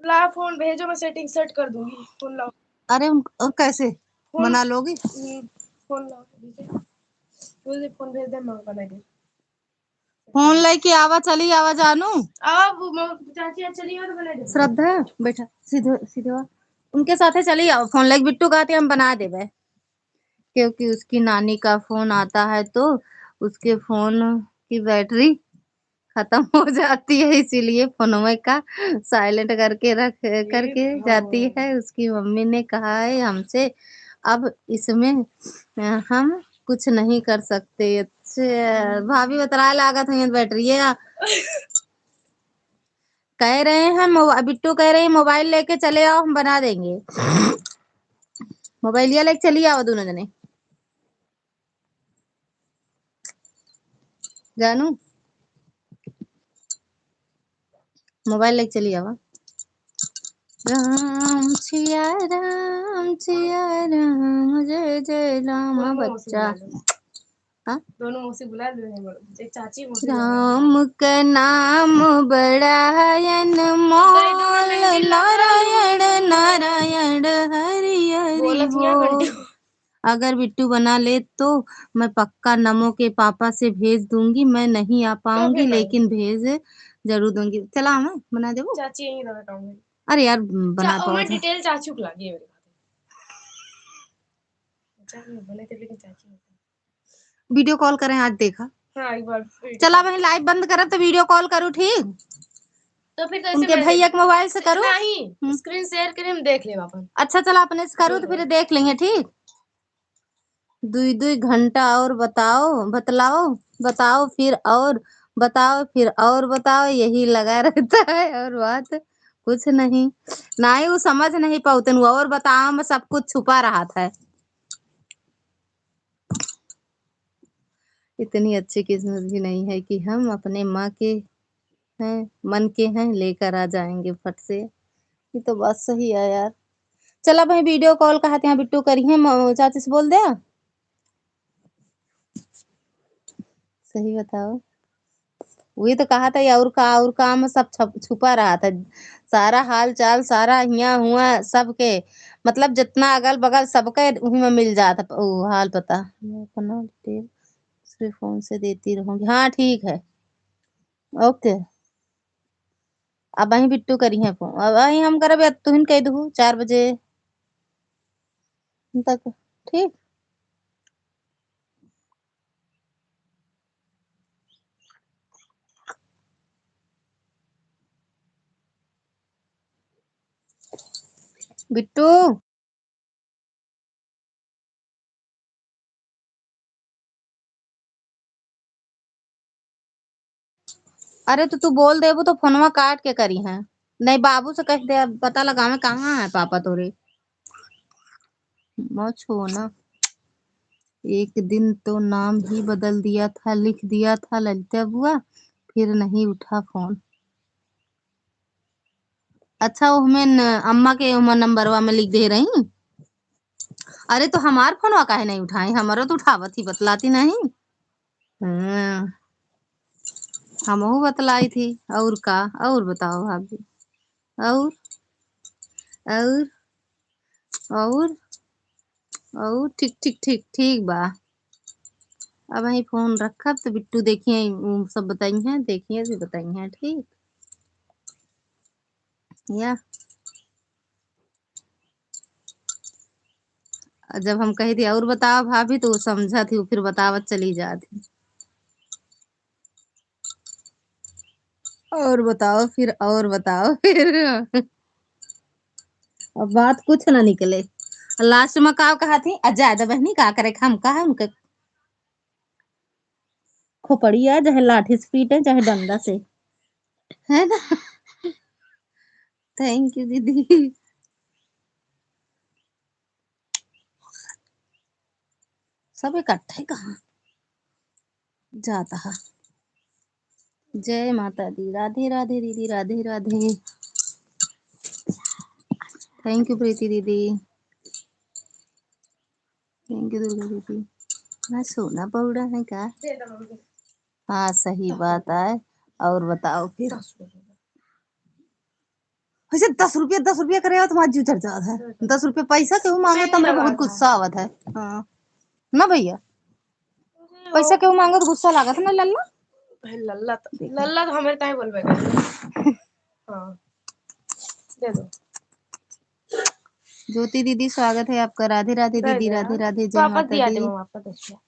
ला फोन भेजो मैं सेटिंग सेट कर दूंगी फोन लाओ अरे और कैसे बना लोगी फोन लाओ मुझे फोन भेज दे मैं बना के फोन लेके आवा चली आवा जानू अब चाची चली और बना दे श्रद्धा बेटा सीधे सीधे वा उनके साथ चली आओ फोन लेके बिट्टू कहते हम बना देवे क्योंकि उसकी नानी का फोन आता है तो उसके फोन की बैटरी खत्म हो जाती है इसीलिए फोनवे का साइलेंट करके रख करके जाती है। उसकी मम्मी ने कहा है हमसे अब इसमें हम कुछ नहीं कर सकते। अच्छा भाभी बतरा लागत है बैटरी है कह रहे हैं बिट्टू कह रहे हैं मोबाइल लेके चले आओ हम बना देंगे मोबाइल लेके चली आओ दोनों जने जानू मोबाइल लेके चली आओ राम सिया राम जय जय राम बच्चा हाँ दोनों मौसी बुला ले चाची मौसी राम का नाम बड़ायन मोल नारायण नारायण हरि हरि बोल। अगर बिट्टू बना ले तो मैं पक्का नमो के पापा से भेज दूंगी। मैं नहीं आ पाऊंगी लेकिन भेज जरूर दूंगी। चला मैं बना देबो चाची यही रहा बताऊंगी अरे यार बना पाओ मैं डिटेल चाची को लगी है चाची बने थे लेकिन चाची वीडियो कॉल करें आज देखा हाँ एक बार चला वही लाइव बंद करब तो वीडियो कॉल करूँ ठीक तो फिर कैसे उनके भैया के मोबाइल से करूँ नहीं स्क्रीन शेयर करें हम देख लेंगे अपन अच्छा चला अपने से करूँ तो फिर देख लेंगे ठीक 2 घंटा और बतलाओ बताओ फिर और बताओ फिर और बताओ यही लगा रहता है और बात कुछ नहीं ना ही वो समझ नहीं पाते और बताओ मैं सब कुछ छुपा रहा था। इतनी अच्छी किस्मत भी नहीं है कि हम अपने माँ के हैं मन के हैं लेकर आ जाएंगे फट से। ये तो बात सही है यार। चला भाई वीडियो कॉल कहते हैं बिट्टू करिए चाची से बोल दे सही बताओ वही तो कहा था ये और काम में सब छुपा रहा था। सारा हाल चाल सारा हिया हुआ सबके, मतलब जितना अगल बगल सबके में मिल जाता वो हाल पता। मैं अपना डिटेल सिर्फ फोन से देती रहूंगी। हाँ ठीक है, ओके। अब वही बिट्टू करी है फोन, अब वही हम करब, तुहिन कह दू 4 बजे तक। ठीक। बिट्टू, अरे तो तू बोल देबू तो फोनवा काट के करी है। नहीं बाबू से कह दे, अब पता लगा मैं कहाँ है पापा तोरे। मत छो ना। एक दिन तो नाम ही बदल दिया था, लिख दिया था ललिता बुआ, फिर नहीं उठा फोन। अच्छा वो हमें अम्मा के उमर नंबरवा में लिख दे रही। अरे तो हमार फोनवा काहे नहीं उठाई, हमारा तो उठावत ही बतलाती नहीं। हम्म, हमहू बतलाई थी। और का, और बताओ भाभी। और और और ठीक ठीक ठीक ठीक बा। अब वही फोन रखब तो बिट्टू देखिए सब बताई हैं, देखिए भी बताई हैं। ठीक या जब हम कही थी और बताओ भाभी तो वो समझा थी, वो फिर बतावत चली जाती। और बताओ फिर, और बताओ फिर। अब बात कुछ ना निकले। लास्ट में का कहा थी, अजायदा बहनी का करे, हम कहा उनके खोपड़ी है, चाहे लाठी से पीटे चाहे डंडा से, है ना। थैंक यू दीदी। सब इकट्ठे कहाँ जाता है। जय माता दी, राधे राधे दीदी, राधे राधे। थैंक यू प्रीति दीदी, थैंक यू दुर्गा दीदी। मैं सोना पौड़ा है क्या। हाँ सही बात है। और बताओ फिर। वैसे 10 रुपया करे तुम्हारा जीव चढ़ जाता है। 10 रुपया पैसा क्यों मांगे, तो मेरे बहुत गुस्सा आवत है। हाँ ना भैया, पैसा क्यों मांगे तो गुस्सा लागत है ना लल्ला। लल्ला तो हमारे ताई बोलबे कर। हाँ दे दो। ज्योति दीदी स्वागत है आपका, राधे राधे दीदी, राधे राधे, जय वापस माता दिया दी। दे मम्मा आपका 10 रुपया।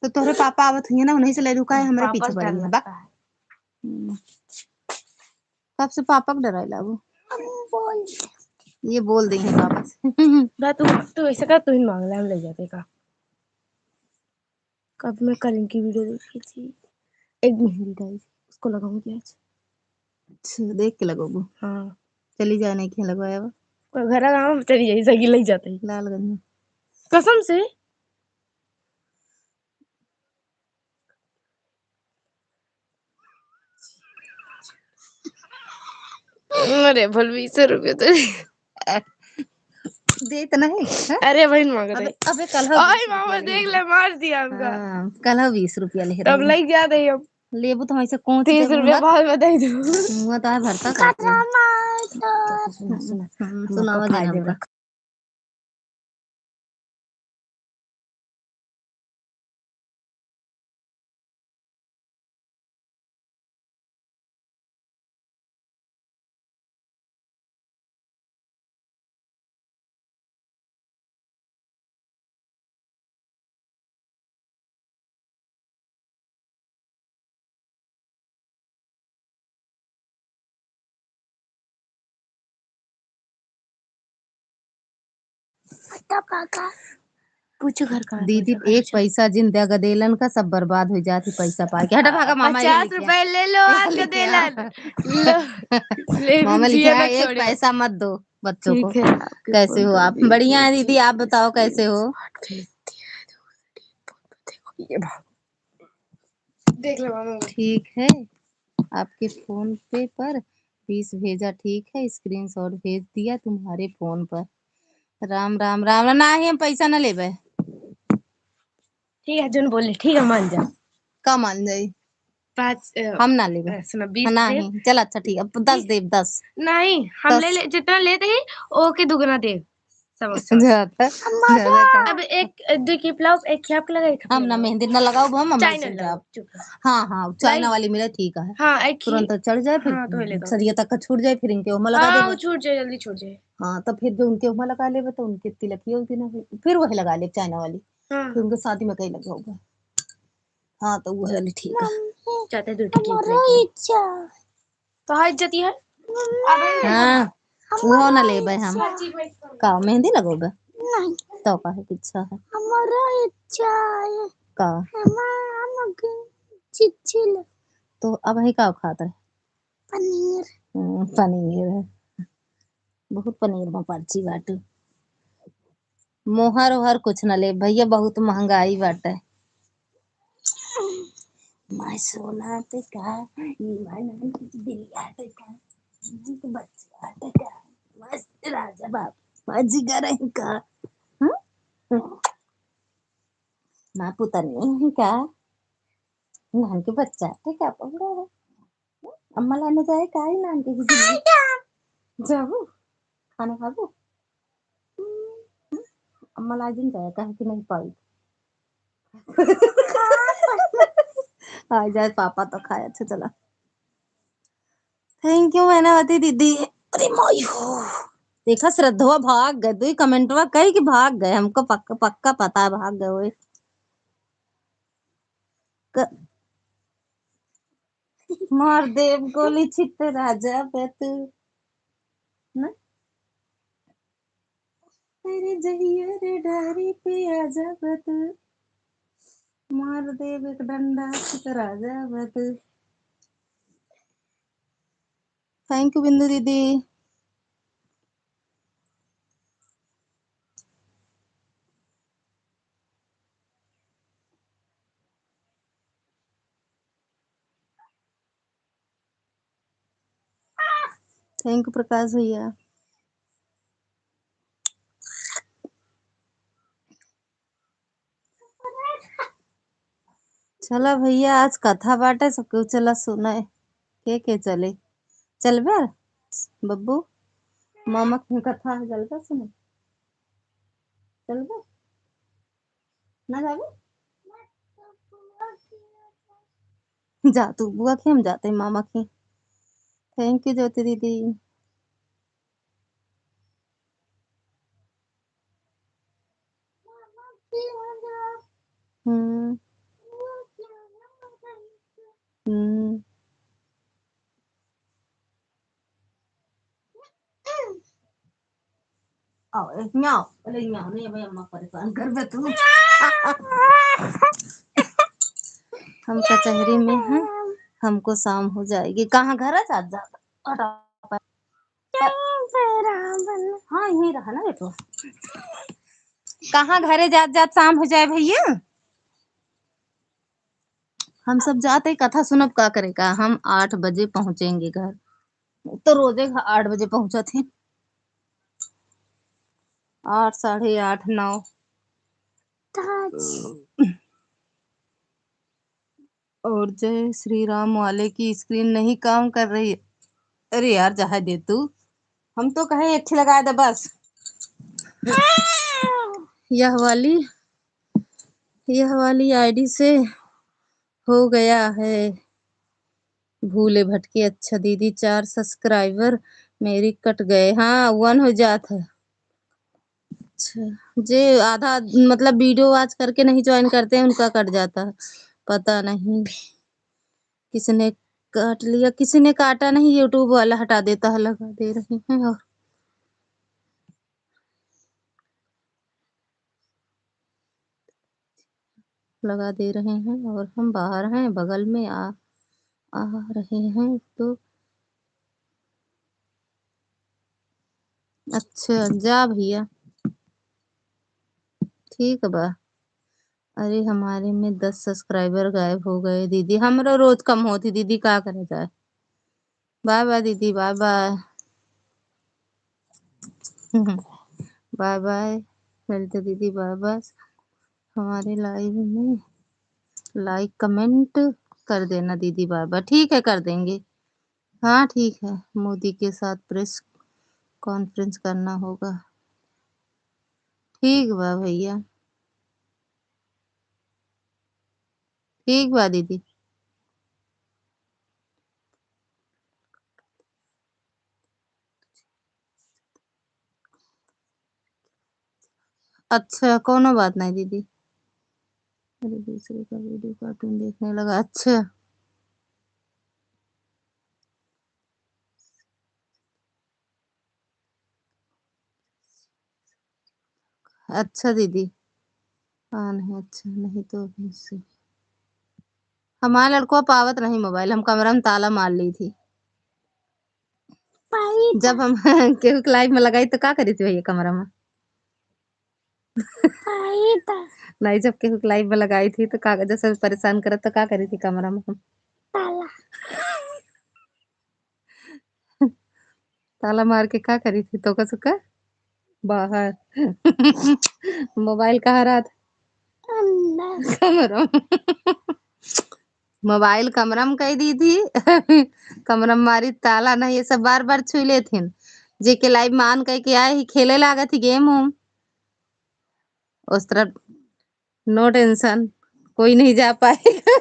तो तोहरे पापा आवत हुई है ना, उन्हीं से ले रुका है, हमारे पीछे वापस डर पड़ी है बा। लगता है। कब से पापा को डराइला वो, ये बोल देंगे पापा से। बा तू ऐसा कर, तू ही मांग ले, हम ले जाते का। कब मैं कल इनकी वीडियो देखी थी, एक मेहंदी डाली थी, उसको लगाऊंगी आज। अच्छा, देख के लगोगू। हाँ चली जाए नहीं क्या लगवाया वो। घर गाँव चली जाई सगी लग जाता है लालगंज में। कसम से। अरे भल 20 रुपये तो दे इतना है। अरे बहन मांग अबे रहे। अबे कल ओए मामा देख ले, मार दिया हमका। हाँ कल 20 रुपया ले तब रही। लग जा रही हम। लेबू तो ऐसे कोच दे 30 रुपये बाद में दे दो। मुँह तो है भरता करते सुनावा देना हमका। पूछो घर का दीदी एक पैसा जिन दगा देलन का सब बर्बाद हो जाती पैसा पा के। हटा भागा मामा, ये 50 रुपए ले लो आज का देलन। लो ले मामा लिखे जिया हैं ना एक छोड़ो। पैसा मत दो बच्चों को। ठीक है आपके कैसे फोन हो पर आप, भेज बढ़िया है दिया। दीदी, आप बताओ कैसे हो। ये भाग देख लो मामा। ठीक है, आपके फोन पे पर 20 भेजा, ठीक है स्क्रीनशॉट भेज दिया तुम्हारे फोन पर। राम राम राम ना ही हम पैसा ना लेबे। ठीक है जोन बोले ठीक है मान जा। का मान जाई। 5 हम ना लेबे सुनो 20 दे नहीं। चल अच्छा ठीक है 10 दे 10 नहीं हम ले 10 ले जितना लेते ही ओके दुगना दे समोसा ज्यादा ज्यादा का अब एक दो की पुलाव एक खियाप लगा एक हम ना मेहंदी ना लगाओ हम चाइना चल लगाओ जाओ। चुप रहो। हाँ हाँ चाइना वाली मिले ठीक है हाँ एक तुरंत चढ़ जाए फिर हाँ तो ले लो सरिया तक का छूट जाए फिर इनके उमा लगा हाँ दे वो बस। छूट जाए जल्दी छूट जाए हाँ तो फिर जो उनके उमा लगा ले तो उनके तिलकिया उस दिन फिर वही लगा ले चाइना वाली हाँ फिर उनके शादी में कहीं लगा होगा। हाँ तो वो वाली ठीक है। चाहते दो टिकी तो हाथ जती है हाँ वो ना ले भाई हम का मेहंदी लगोगे नहीं तो का है इच्छा है हमारा इच्छा है का हम चिचिल तो अब ही का खाता है पनीर पनीर है बहुत पनीर में पर्ची बाटे मोहर ओहर कुछ न ले भैया बहुत महंगाई बाटे मैं सोना ते का मैं नहीं कुछ दिलिया ते का नहीं तो बच्चा ते का मस्त राजा बाप मजिगर है का ना पुता नहीं है का नान के बच्चा ते का पंगा है अम्मा लाने जाए का ही नान के जाबू खाना खाबू अम्मा ला दिन जाए कहे कि नहीं पाई आ जाए पापा तो खाए अच्छा चला थैंक यू मैनावती दीदी अरे माई हो देखा श्रद्धवा भाग गए दो कमेंटवा कही कि भाग गए हमको पक्का पक्का पता है भाग गए हुए मार देव गोली छिट्टे राजा बेत ना तेरे जहिया रे डारी पे आजा बेत मार देव एक डंडा छिट्टे राजा बेत थैंक यू बिंदु दीदी थैंक यू प्रकाश भैया चला भैया आज कथा बाटे सब क्यों चला सुनाए के चले चल बे बब्बू मामा की कथा है चल बे सुने चल बे ना जाबे जा तू बुआ के हम जाते हैं मामा की थैंक यू ज्योति दीदी हम्म हम्म आओ एक म्याओ अरे म्याओ नहीं भाई अम्मा परेशान कर बे तू हम कचहरी में हैं हमको शाम हो जाएगी कहाँ घर है साथ जा हाँ यही रहा ना बेटो कहाँ घरे जात जात शाम हो जाए भैया हम सब जाते कथा सुनब का करेगा हम 8 बजे पहुंचेंगे घर तो रोजे 8 बजे पहुंचा थे 8 8:30 9 और जय श्री राम वाले की स्क्रीन नहीं काम कर रही है अरे यार जहा दे तू हम तो कहे अच्छी लगा दे बस यह वाली आईडी से हो गया है भूले भटके अच्छा दीदी 4 सब्सक्राइबर मेरी कट गए हाँ 1 हो जाता है अच्छा जे आधा मतलब वीडियो वॉच करके नहीं ज्वाइन करते हैं उनका कट जाता है पता नहीं किसने काट लिया किसी ने काटा नहीं यूट्यूब वाला हटा देता है लगा दे रहे हैं और लगा दे रहे हैं और हम बाहर हैं बगल में आ रहे हैं तो अच्छा जा भैया ठीक है बा अरे हमारे में 10 सब्सक्राइबर गायब हो गए दीदी हमरा रोज कम होती दीदी क्या करे जाए बाय बाय दीदी bye bye bye bye Lalita दीदी बाय बाय हमारे लाइव में लाइक कमेंट कर देना दीदी, बार बार ठीक है कर देंगे। हाँ ठीक है, मोदी के साथ प्रेस कॉन्फ्रेंस करना होगा। ठीक बा भैया, ठीक बा दीदी। अच्छा कोनो बात नहीं दीदी। अरे दूसरे का वीडियो कार्टून देखने लगा, अच्छा अच्छा दीदी। हाँ नहीं, अच्छा नहीं तो अभी से हमारा लड़को पावत नहीं मोबाइल, हम कमरा में ताला मार ली थी पाई जब हम केहू के लाइव में लगाई तो का करी थी भैया कमरा में। पाई था नहीं जब केहू के लाइव में लगाई थी तो कागज से परेशान करत तो का करी थी कमरा में हम। ताला ताला मार के का करी थी तो का सुका बाहर मोबाइल कहाँ रहा था अंदर कमरा में। मोबाइल कमरा में कही दी थी कमरा में मारी ताला नहीं, ये सब बार बार छुई ले थी जे के लाइव मान कह के आए ही खेले लागत थी गेम उम उस तरफ। नो टेंशन, कोई नहीं जा पाएगा।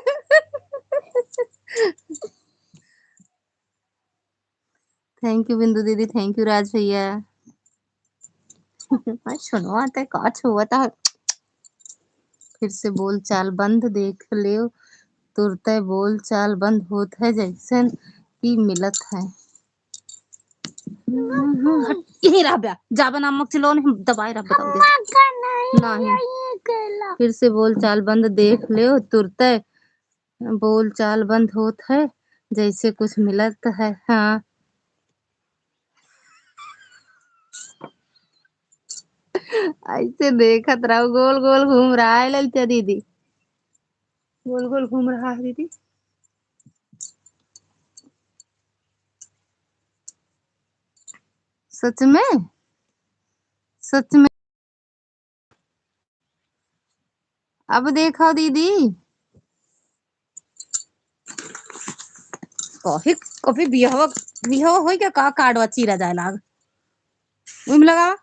थैंक यू बिंदु दीदी, थैंक यू राज भैया। सुनो आता है काच हुआ था, फिर से बोल चाल बंद देख ले, तुरते बोल चाल बंद होत है जैसन की मिलत है। यही रहा बया जाबा नामक चिलो ने दबाए रहा बता दे मक्का नहीं नहीं। ये केला फिर से बोल चाल बंद देख ले, तुरते बोल चाल बंद होत है जैसे कुछ मिलत है। हाँ ऐसे देखत रहो, गोल गोल घूम रहा है ललिता दीदी, गोल गोल घूम रहा है दीदी। सच में, सच में अब देखो दीदी। कभी कभी बिहवा बिहवा हो क्या का काटवा चीरा जाए लाग उम लगा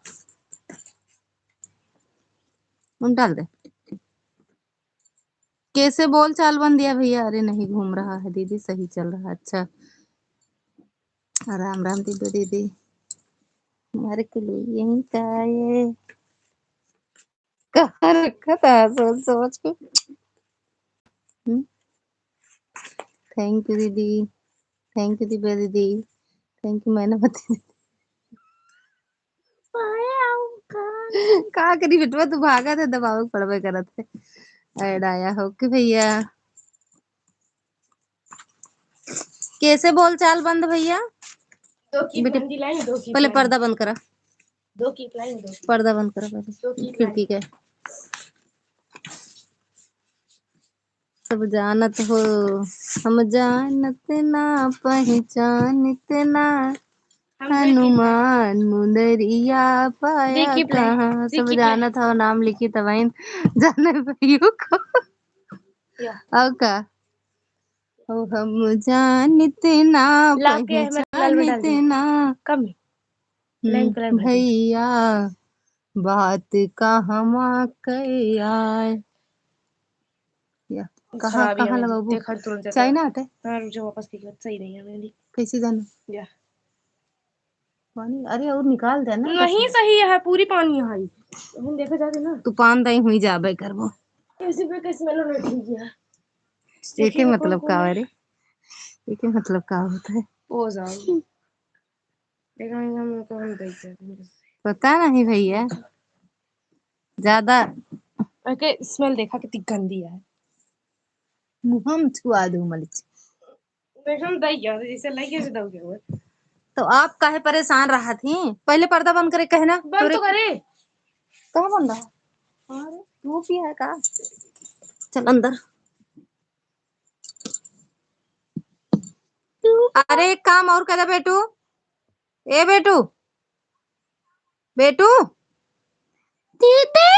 उन डाल दे। कैसे बोल चाल बन दिया भैया? अरे नहीं घूम रहा है दीदी, सही चल रहा है। अच्छा राम राम दीदी दीदी, हमारे कुल्लू यहीं का ये कहाँ रखा था सोच सोच के। थैंक यू दीदी, थैंक यू दिव्या दीदी, थैंक यू मैंने बता। पाए आऊंगा का करी बेटवा तू भागा था दबाव पड़वे करत है। ऐड आया हो कि भैया कैसे बोल चाल बंद भैया? दो की बेटे मेहंदी लाएंगे, दो की पहले पर्दा बंद करा, दो की लाएंगे, दो पर्दा बंद करा पहले खिड़की के। सब जानत हो हम जानत ना पहचानत ना, हनुमान मुंदरिया पाया देखिए प्लाई कहाँ। सब देखिए प्लाई जानत हो, नाम लिखी तबाइन जाने भैया को। या अब का ओ हम जानत ना लाके मैं लाल में डाल पहचानत दी ना, कम लाइन कलर भर दी। भैया बात का हम आए या कहाँ खराब है कहाँ मेहंदी, लगाबू देखा तुरंत जैसा चाइना हटे हाँ जो वापस की सही नहीं है मेहंदी। कैसे जाना या पानी? अरे और निकाल दे ना नहीं बस। सही है, पूरी पानी है भाई, हम देखा जाके ना तू पान दही हुई जाबे करबो। इसी पे कैसे मैंने बैठी है। एके देखिएगा कौन मतलब कौन का है अरे एके मतलब का होता है ओ जाओ देखा हम कौन देख जाते पता नहीं भैया ज्यादा ओके स्मेल देखा कितनी गंदी है। मुंह में छुआ दूं मलिच। देखा हम दई गया जैसे लगे से दब गया तो आप काहे परेशान रहा थी? पहले पर्दा बंद करे कहना बंद तोरे तो करे। कहाँ बंद रहा? अरे धूप ही है का, चल अंदर। अरे एक काम और कर बेटू, ए बेटू बेटू दीदी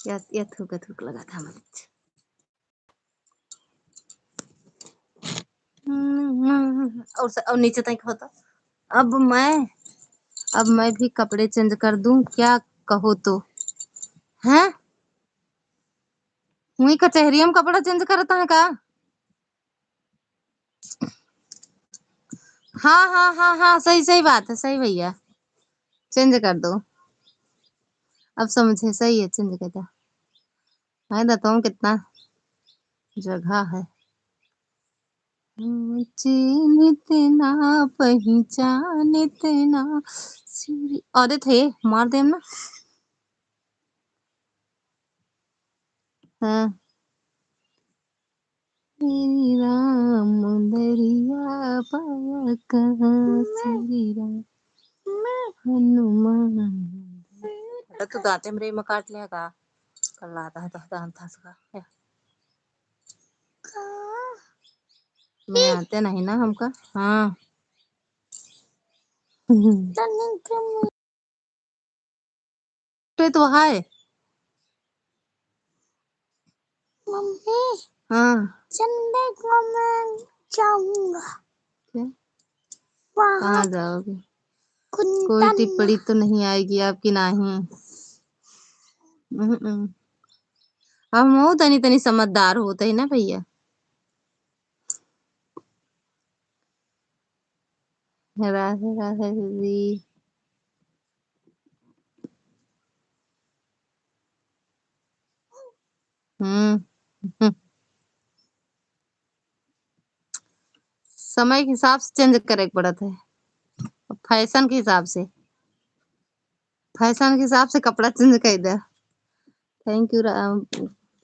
या थूक लगा था मुझे। और नीचे तक होता। अब मैं भी कपड़े चेंज कर दूं क्या कहो तो? हैं वही कचहरी में कपड़ा चेंज करता है का? हाँ सही सही बात है, सही भैया चेंज कर दो। अब समझे, सही है चेंज कर दो। मैं बताऊँ कितना जगह है। चिन्हते पहचानते ना और थे मार दे ना। हाँ मेरी राम दरिया पाया कहाँ श्री राम हनुमान। तो दांते मेरे में काट लिया का कर लाता है तो दांत था उसका। मैं आते नहीं ना हमका। हाँ तो है मम्मी हाँ संडे को मैं जाऊंगा क्या वहाँ कहाँ जाओगे? कोई कुंदन टिप्पणी तो नहीं आएगी आपकी नहीं। हम हो तनी तनी समझदार होते ही ना भैया। राधे राधे दीदी। हम्म हम्म। समय के हिसाब से चेंज करे पड़त है। फैशन के हिसाब से, फैशन के हिसाब से कपड़ा चेंज कर दे। थैंक यू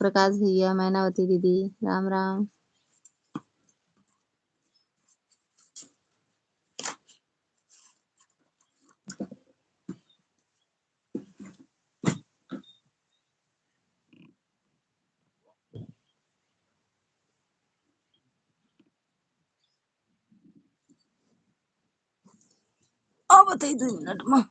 प्रकाश भैया, मैनावती दीदी, राम राम। अब बताइए 2 मिनट में।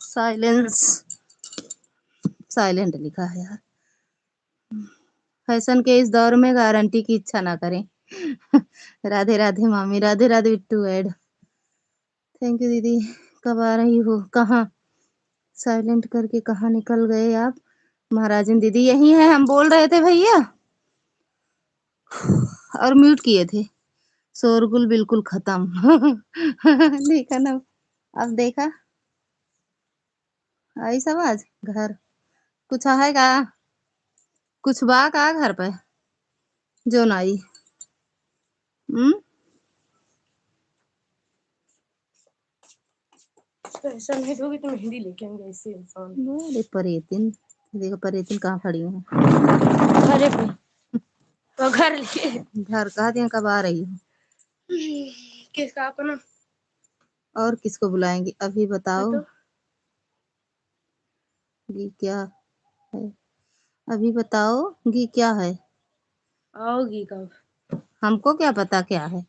साइलेंस साइलेंट लिखा है यार। फैशन के इस दौर में गारंटी की इच्छा ना करें। राधे राधे मामी, Radhe Radhe Bittu add. Thank you दीदी। कब आ रही हो? कहाँ साइलेंट करके कहाँ निकल गए आप? महाराजन दीदी यही है, हम बोल रहे थे भैया और म्यूट किए थे। शोरगुल बिल्कुल खत्म। देखा ना, अब देखा आई समझ। घर कुछ है का? कुछ बा का घर पे जो नाई? तो ऐसा नहीं दोगी तो मेहंदी लेके आएंगे ऐसे इंसान। अरे परेतिन, देखो परेतिन कहाँ खड़ी है। अरे भाई तो घर लिए घर कहा दिया, कब आ रही हो? किसका अपना? और किसको बुलाएंगे अभी बताओ? तो घी क्या है अभी बताओ? घी क्या है? आओगी कब? हमको क्या पता क्या है,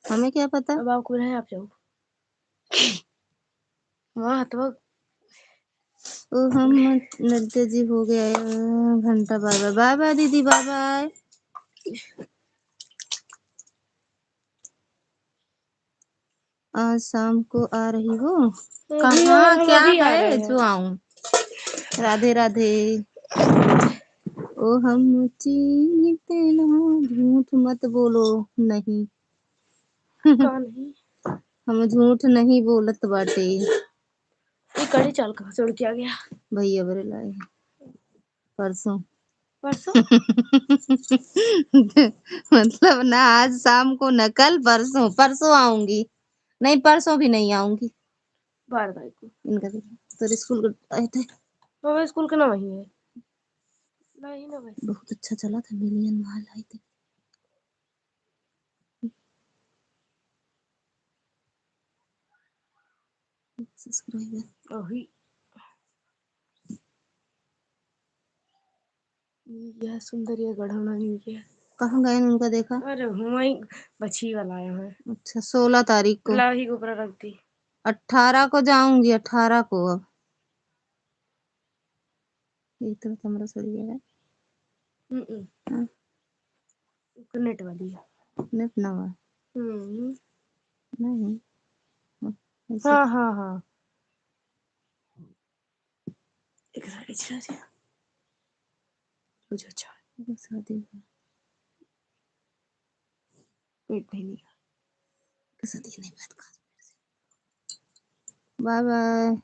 हमें क्या पता। अब आपको रहे आप जाओ वहाँ तो ओ हम नृत्य जी हो गया घंटा। बाय बाय, बाय बाय दीदी, बाय बाय। आज शाम को आ रही हो? कहाँ हम क्या अभी आ रहे है हैं। जो आऊं? राधे राधे। ओ हम चीते ना, झूठ मत बोलो। नहीं कहाँ नहीं? हम झूठ नहीं बोलत बाटे। ये कड़ी चाल कहाँ से उड़ के आ गया? भैया बरे लाए परसों। परसों? मतलब ना आज शाम को न कल, परसों। परसों आऊंगी, नहीं परसों भी नहीं आऊंगी। 12 तारीख को इनका देखो तो स्कूल आए थे। हमारे स्कूल का ना वही है। नहीं ना भाई बहुत अच्छा चला था, मिलियन माल आए थे। सब्सक्राइबर वही। यह सुंदर ये गढ़ौना नहीं है। कहाँ गए उनका देखा? अरे वही बछी वाला आया है। अच्छा 16 तारीख को। लाही को ऊपर रख दी। 18 को जाऊंगी, 18 को। अब ये तो कमरा सड़ी है। हाँ, नेट वाली है। नेट नवा हम्म। नहीं। ऐसे हाँ हाँ हाँ एक साड़ी छिड़ा दिया मुझे। अच्छा शादी पेट नहीं निकला। शादी नहीं बात कर। Bye bye,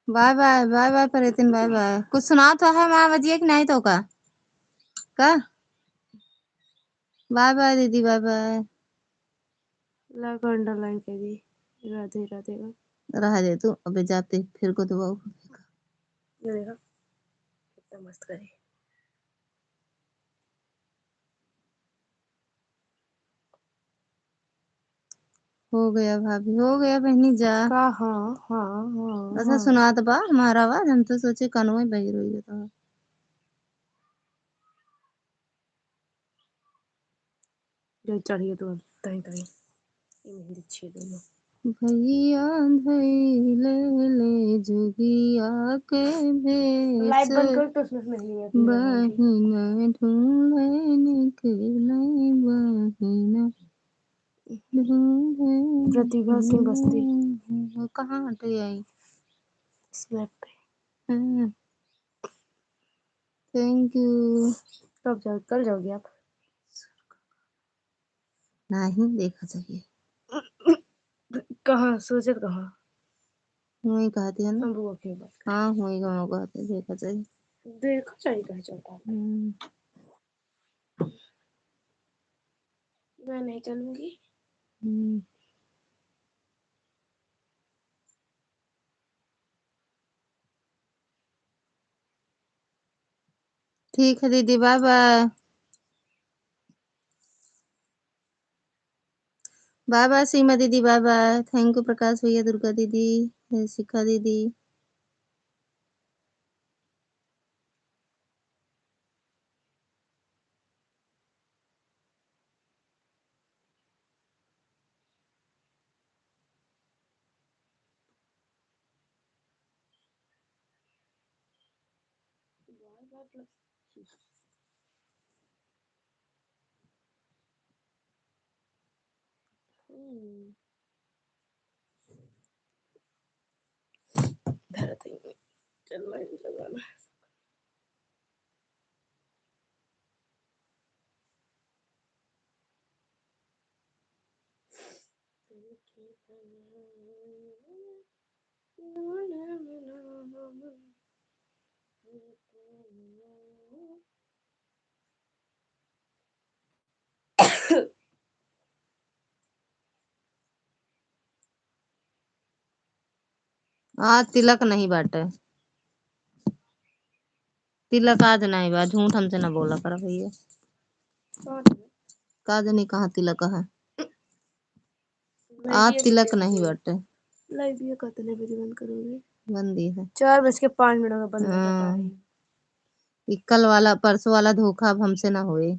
bye bye, bye bye परितिन, बाय बाय। कुछ सुना तो है माँ बजिए कि नहीं तो का? बाय बाय दीदी, बाय बाय। लाइक अंडरलाइन कर दी। राधे राधे का रह दे तू, अबे जाते फिर को दुआ। ये देखा कितना मस्त करे। हो गया भाभी, हो गया बहनी जा। का हाँ हाँ हाँ अच्छा हाँ। सुना तो बा हमारा आवाज, हम तो सोचे कनवे में बही रही है तो। जो चढ़िए तो तहीं तहीं ये मेहंदी अच्छी है दोनों। भैया धैले ले जोगिया के लाइट भेष, बंद कर तो उसमें मेहंदी आती है भगवान की। बहिन ढूंढे निकले, बहिन प्रतिभा सिंह बस्ती ढूंढे। कहाँ हटे आई? स्नैप पे। Thank you. कब जाओ? कल जाओगे आप? नहीं देखा चाहिए, कहाँ सोचे कहाँ? वही कहती है ना। हम बुआ की बात हाँ वही गाँव कहते, देखा चाहिए। करें। देखो चाहिए कहाँ चलता है। हम्म, मैं नहीं चलूंगी। हम्म। ठीक है दीदी, बाय बाय। बाय बाय सीमा दीदी, बाय बाय। थैंक यू प्रकाश भैया, दुर्गा दीदी, शिखा दीदी। धरत ही नहीं। चल लाइन लगाना। आज तिलक नहीं बाटे, तिलक आज नहीं बा, झूठ हमसे ना बोला कर भैया। काज नहीं कहाँ तिलक है, आज तिलक नहीं बाटे। लाइव ये कितने बजे बंद करोगे? बंदी है 4:05 में बंद हो जाता है। कल वाला परसों वाला धोखा अब हमसे ना होए।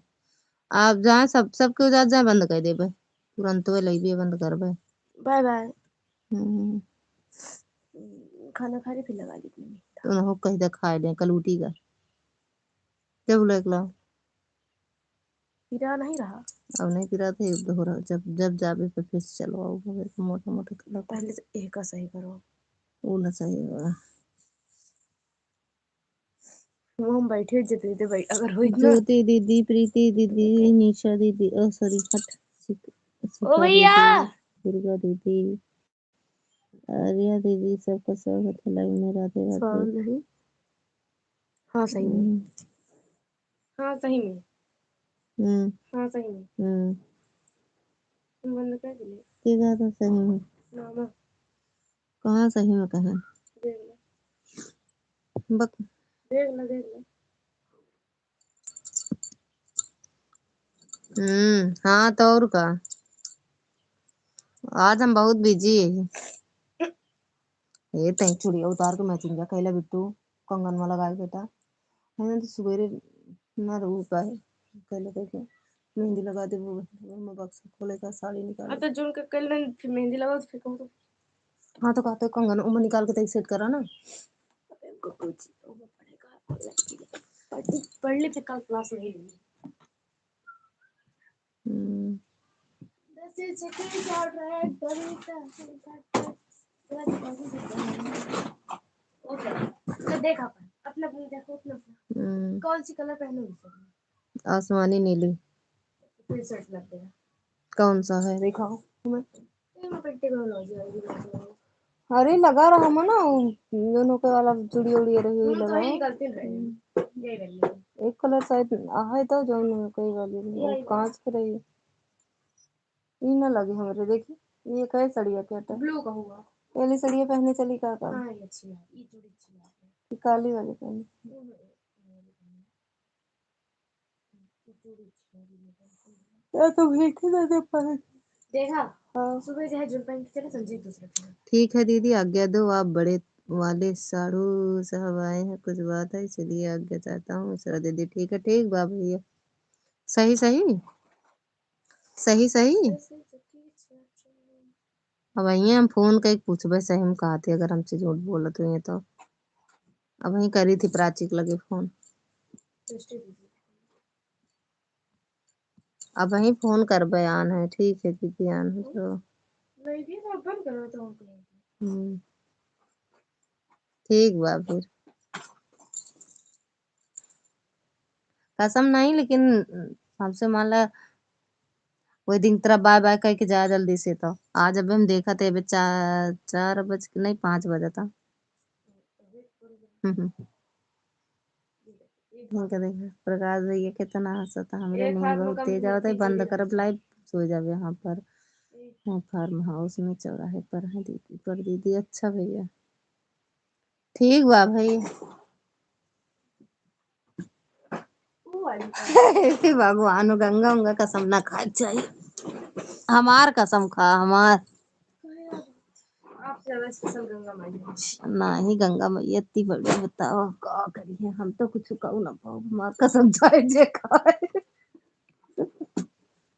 आप जाए सबके उजात जाए बंद कर देबे, तुरंत वे लइबे बंद करबे। Bye bye. हम्म, खाना खा रही फिर लगा ली तुमने। तो हो कहीं दे खाए दे कल उठी का जब लगला हीरा नहीं रहा। अब नहीं गिरा थे हो रहा जब जब जाबे पे फिर से चलो आओ मोटे मोटे कलर पहले तो एक का सही करो। वो ना सही होगा। वो हम बैठे जितने थे भाई अगर हुई ना। ज्योति दीदी, प्रीति दीदी, निशा दीदी, सॉरी हट, ओ शिखा भैया दीदी, दुर्गा दीदी, आर्या दीदी, सबका स्वागत है लाइव में। राधे राधे। नहीं। हाँ सही में। हाँ सही में। हाँ सही में। तुम बंद कर दिए। ठीक है तो सही में ना कहाँ सही में कहा देख बक ले। हाँ तो और का आज हम बहुत बिजी है। ये तई चूड़िया उतार के मैचिंग का कहला बिट्टू कंगन में लगा बेटा है तो सवेरे ना रू का है कहले कह के मेहंदी लगा दे वो मैं बक्सा खोले का साड़ी निकाल तो जून का कल फिर मेहंदी लगाओ तो फिर कहूँ तो हाँ तो कहते कंगन उमर निकाल के तई सेट करा ना पढ़ ले फिर कल क्लास नहीं लेंगे। तो देखा अपना अपना देखो अपना कौन सी कलर पहनोगी? आसमानी नीली फिर सेट लग गया। कौन सा है दिखाओ हमें। टेक्नोलॉजी अरे लगा रहा हम ना दोनों के वाला चूड़ी उड़ी रही हुई तो लगा यही गलती रही यही एक कलर शायद है तो जो कई वाली कांच के रही ये ना लगी हमारे देखी ये कई सड़िया क्या था ब्लू का हुआ पहले सड़िया पहने चली का हाँ ये अच्छी है ये चूड़ी अच्छी है काली वाली पहनी तो भेटे ना दे पाए देखा हाँ सुबह जो है जुल पहन के चले संजीव दूसरे ठीक है दीदी आज्ञा दो आप बड़े वाले साड़ू साहब आए हैं कुछ बात है इसलिए आज्ञा चाहता हूँ सर दीदी ठीक है ठीक बा भैया सही सही सही सही अब वही हम फोन कर पूछबे सही हम कहा थे अगर हमसे झूठ बोलत हुए तो अब वही करी थी प्राची के लगे फोन अब वही फोन कर बयान है ठीक है दीदी आन है तो ठीक बा फिर कसम नहीं लेकिन हमसे मान ला वही दिन तरह बाय बाय कह के जा जल्दी से तो आज अभी हम देखा थे अभी 4 बज नहीं 5 बजे था ठीक है देखा प्रकाश भैया कितना हंसता हमरे नींद बहुत तेज आवत है बंद करब लाइव सो जावे यहाँ पर फार्म हाउस में चौराहे पर है दीदी पर दीदी अच्छा भैया ठीक बा भाई भगवान गंगा उंगा कसम ना खा चाहिए हमार कसम खा हमार नहीं गंगा मैया इतनी बड़ी बताओ का करिए हम तो कुछ कहू ना पाओ हमार कसम जाए जे खाए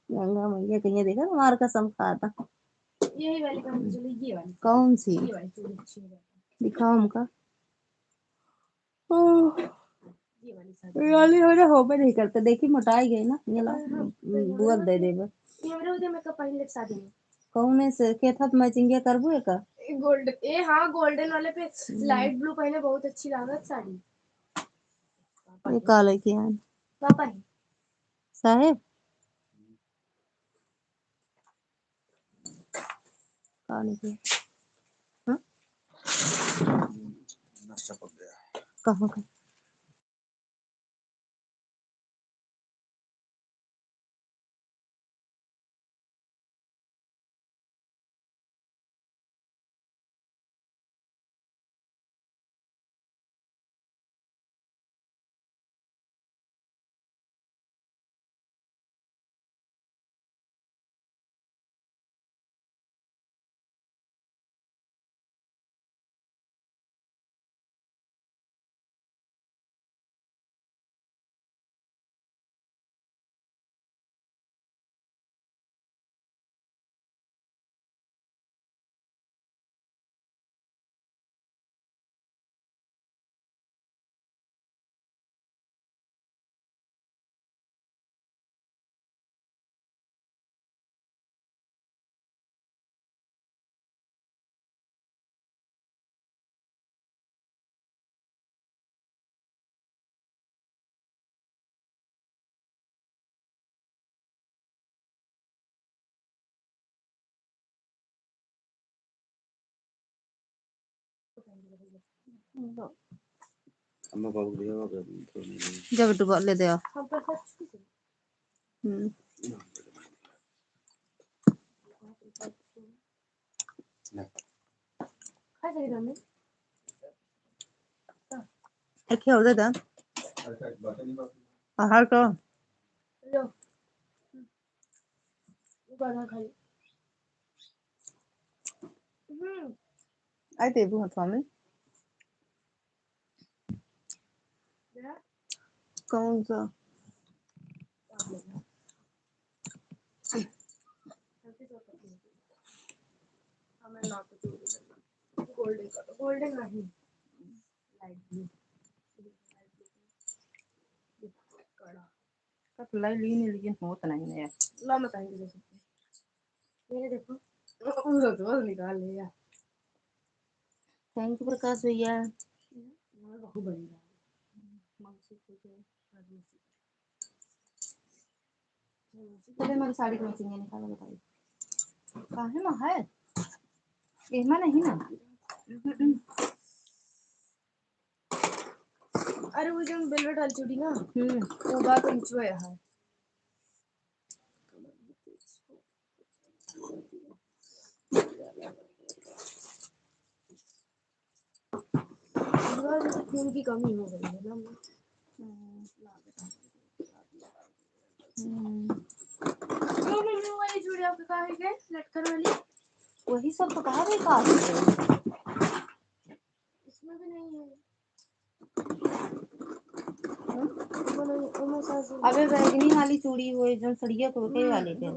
गंगा मैया कहीं देखा हमार कसम खाता यही वाली ये वाली कौन सी ये वाली चूड़ी अच्छी है दिखाओ हमका ये वाली वाली हो रहा हो नहीं करते देखी मोटाई गई ना ये ला बुआ दे देबे ये मेरे उधर में कब पहले शादी में कौन से केथत मैचिंग करबो का गोल्ड ए हाँ गोल्डन वाले पे लाइट ब्लू पहने बहुत अच्छी लागत साड़ी। ये काले के हैं पापा ही साहेब काले के हाँ कहाँ का जब डुबा ले दे एक और दे दा आहार का लो बना खाई आई देबू हाथ में कौन सा गोल्डन नहीं लाइट ब्लू कड़ा कट लाई ली लेकिन होता नहीं है ला मत आएंगे जैसे मेरे देखो पूरा तो निकाल लिया थैंक यू प्रकाश भैया बहुत बढ़िया चले मेरी साड़ी की मैचिंग निकालो बताइए काहे में है एमा नहीं ना अरे वो जो बेलवेट वाली चूड़ी ना वो बात इंचो है यहाँ खून की कमी हो गई है ना वाली चूड़ी आपके कहाँ है क्या लटकन वाली वही सब तो कहा रही का इसमें भी नहीं है अबे बैगनी वाली चूड़ी हुई जो सड़िया तो के वाली थे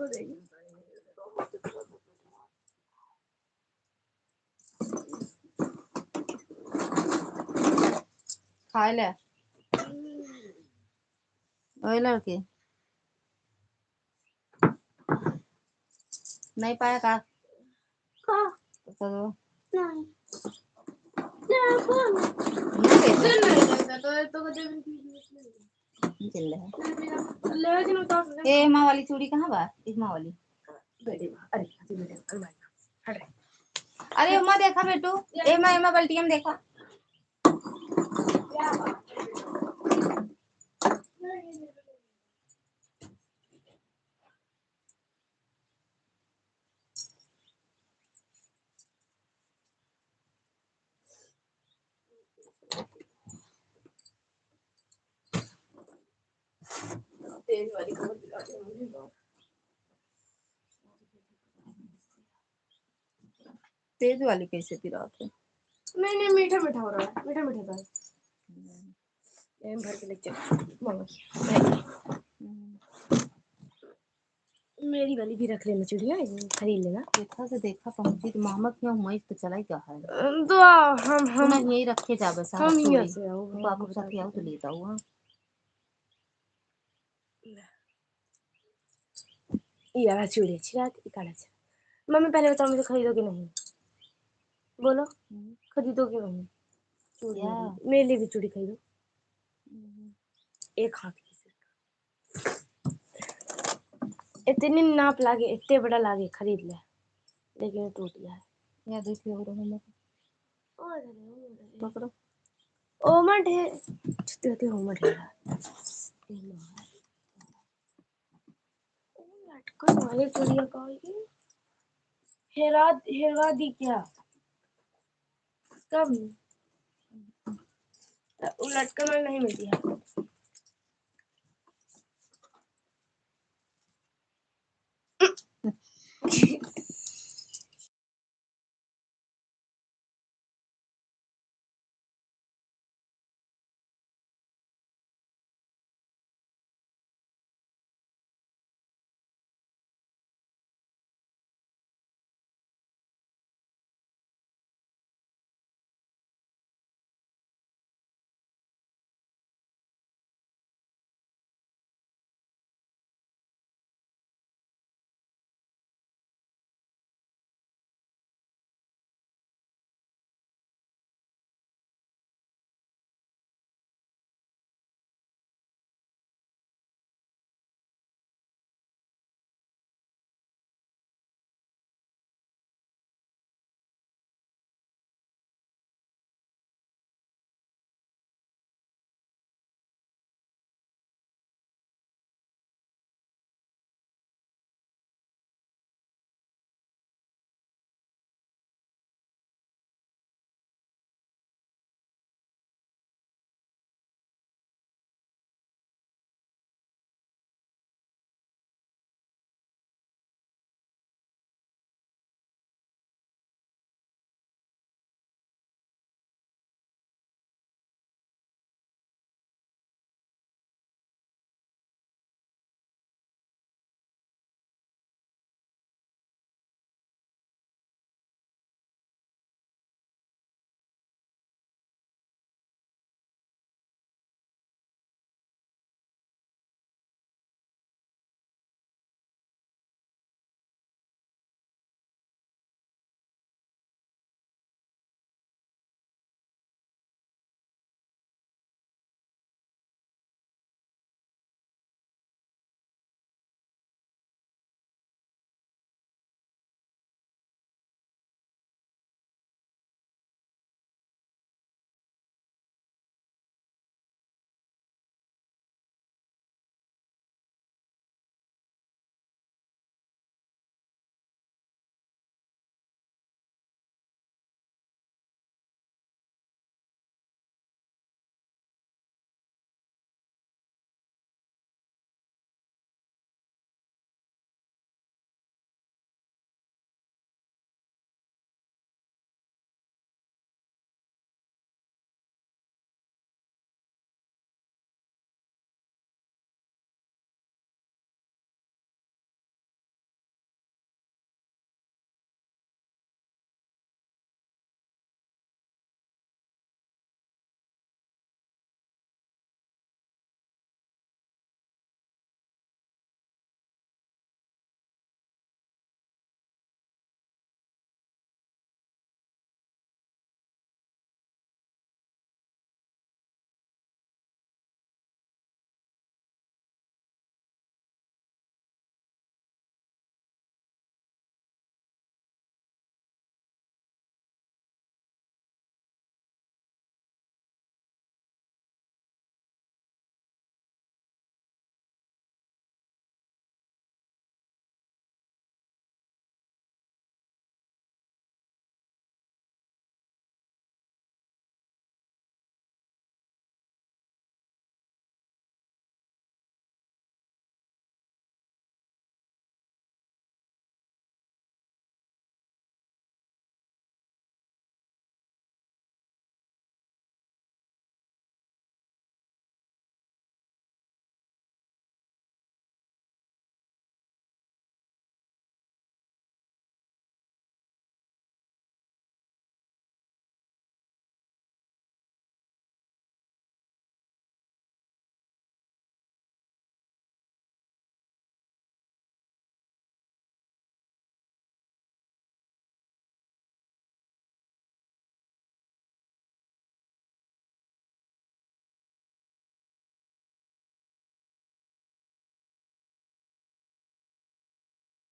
खाए ले ओए लड़के नहीं पाया का तो नहीं ए माँ वाली चूड़ी कहाँ बा इस माँ वाली अरे उमा देखा बेटू ए माँ बल्टिया में देखा तेज वाली खबर दिला दे मुझे तेज वाली कैसे पिरा थे नहीं मीठा मीठा हो रहा है मीठा मीठा था एम भर के लेके मांगो मेरी वाली भी रख लेना चूड़ियाँ खरीद लेना देखा से देखा पहुंची तो मामा क्यों हुआ तो चला ही क्या है तो हम यही रखे जावे सारा हम चूड़ी यहाँ से आओ बाबू साथ आओ तो लेता हुआ यार चूड़ी अच्छी बात इकाड़ा मम्मी पहले बताओ मुझे खरीदोगे नहीं? बोलो खरीदोगे नहीं? चूड़ी क्या? मेरे लिए भी चूड़ी खरीदो, एक हाथ की सिर्फ। इतनी नाप लागे, इतने बड़ा लागे खरीद ले, लेकिन टूट गया है। या देखिए पकड़ो। ओमट है छुट्टी ओमट है लटकन वाले चूड़िया का हेरवा दी क्या? कब? वो लटकन वाली नहीं मिलती है।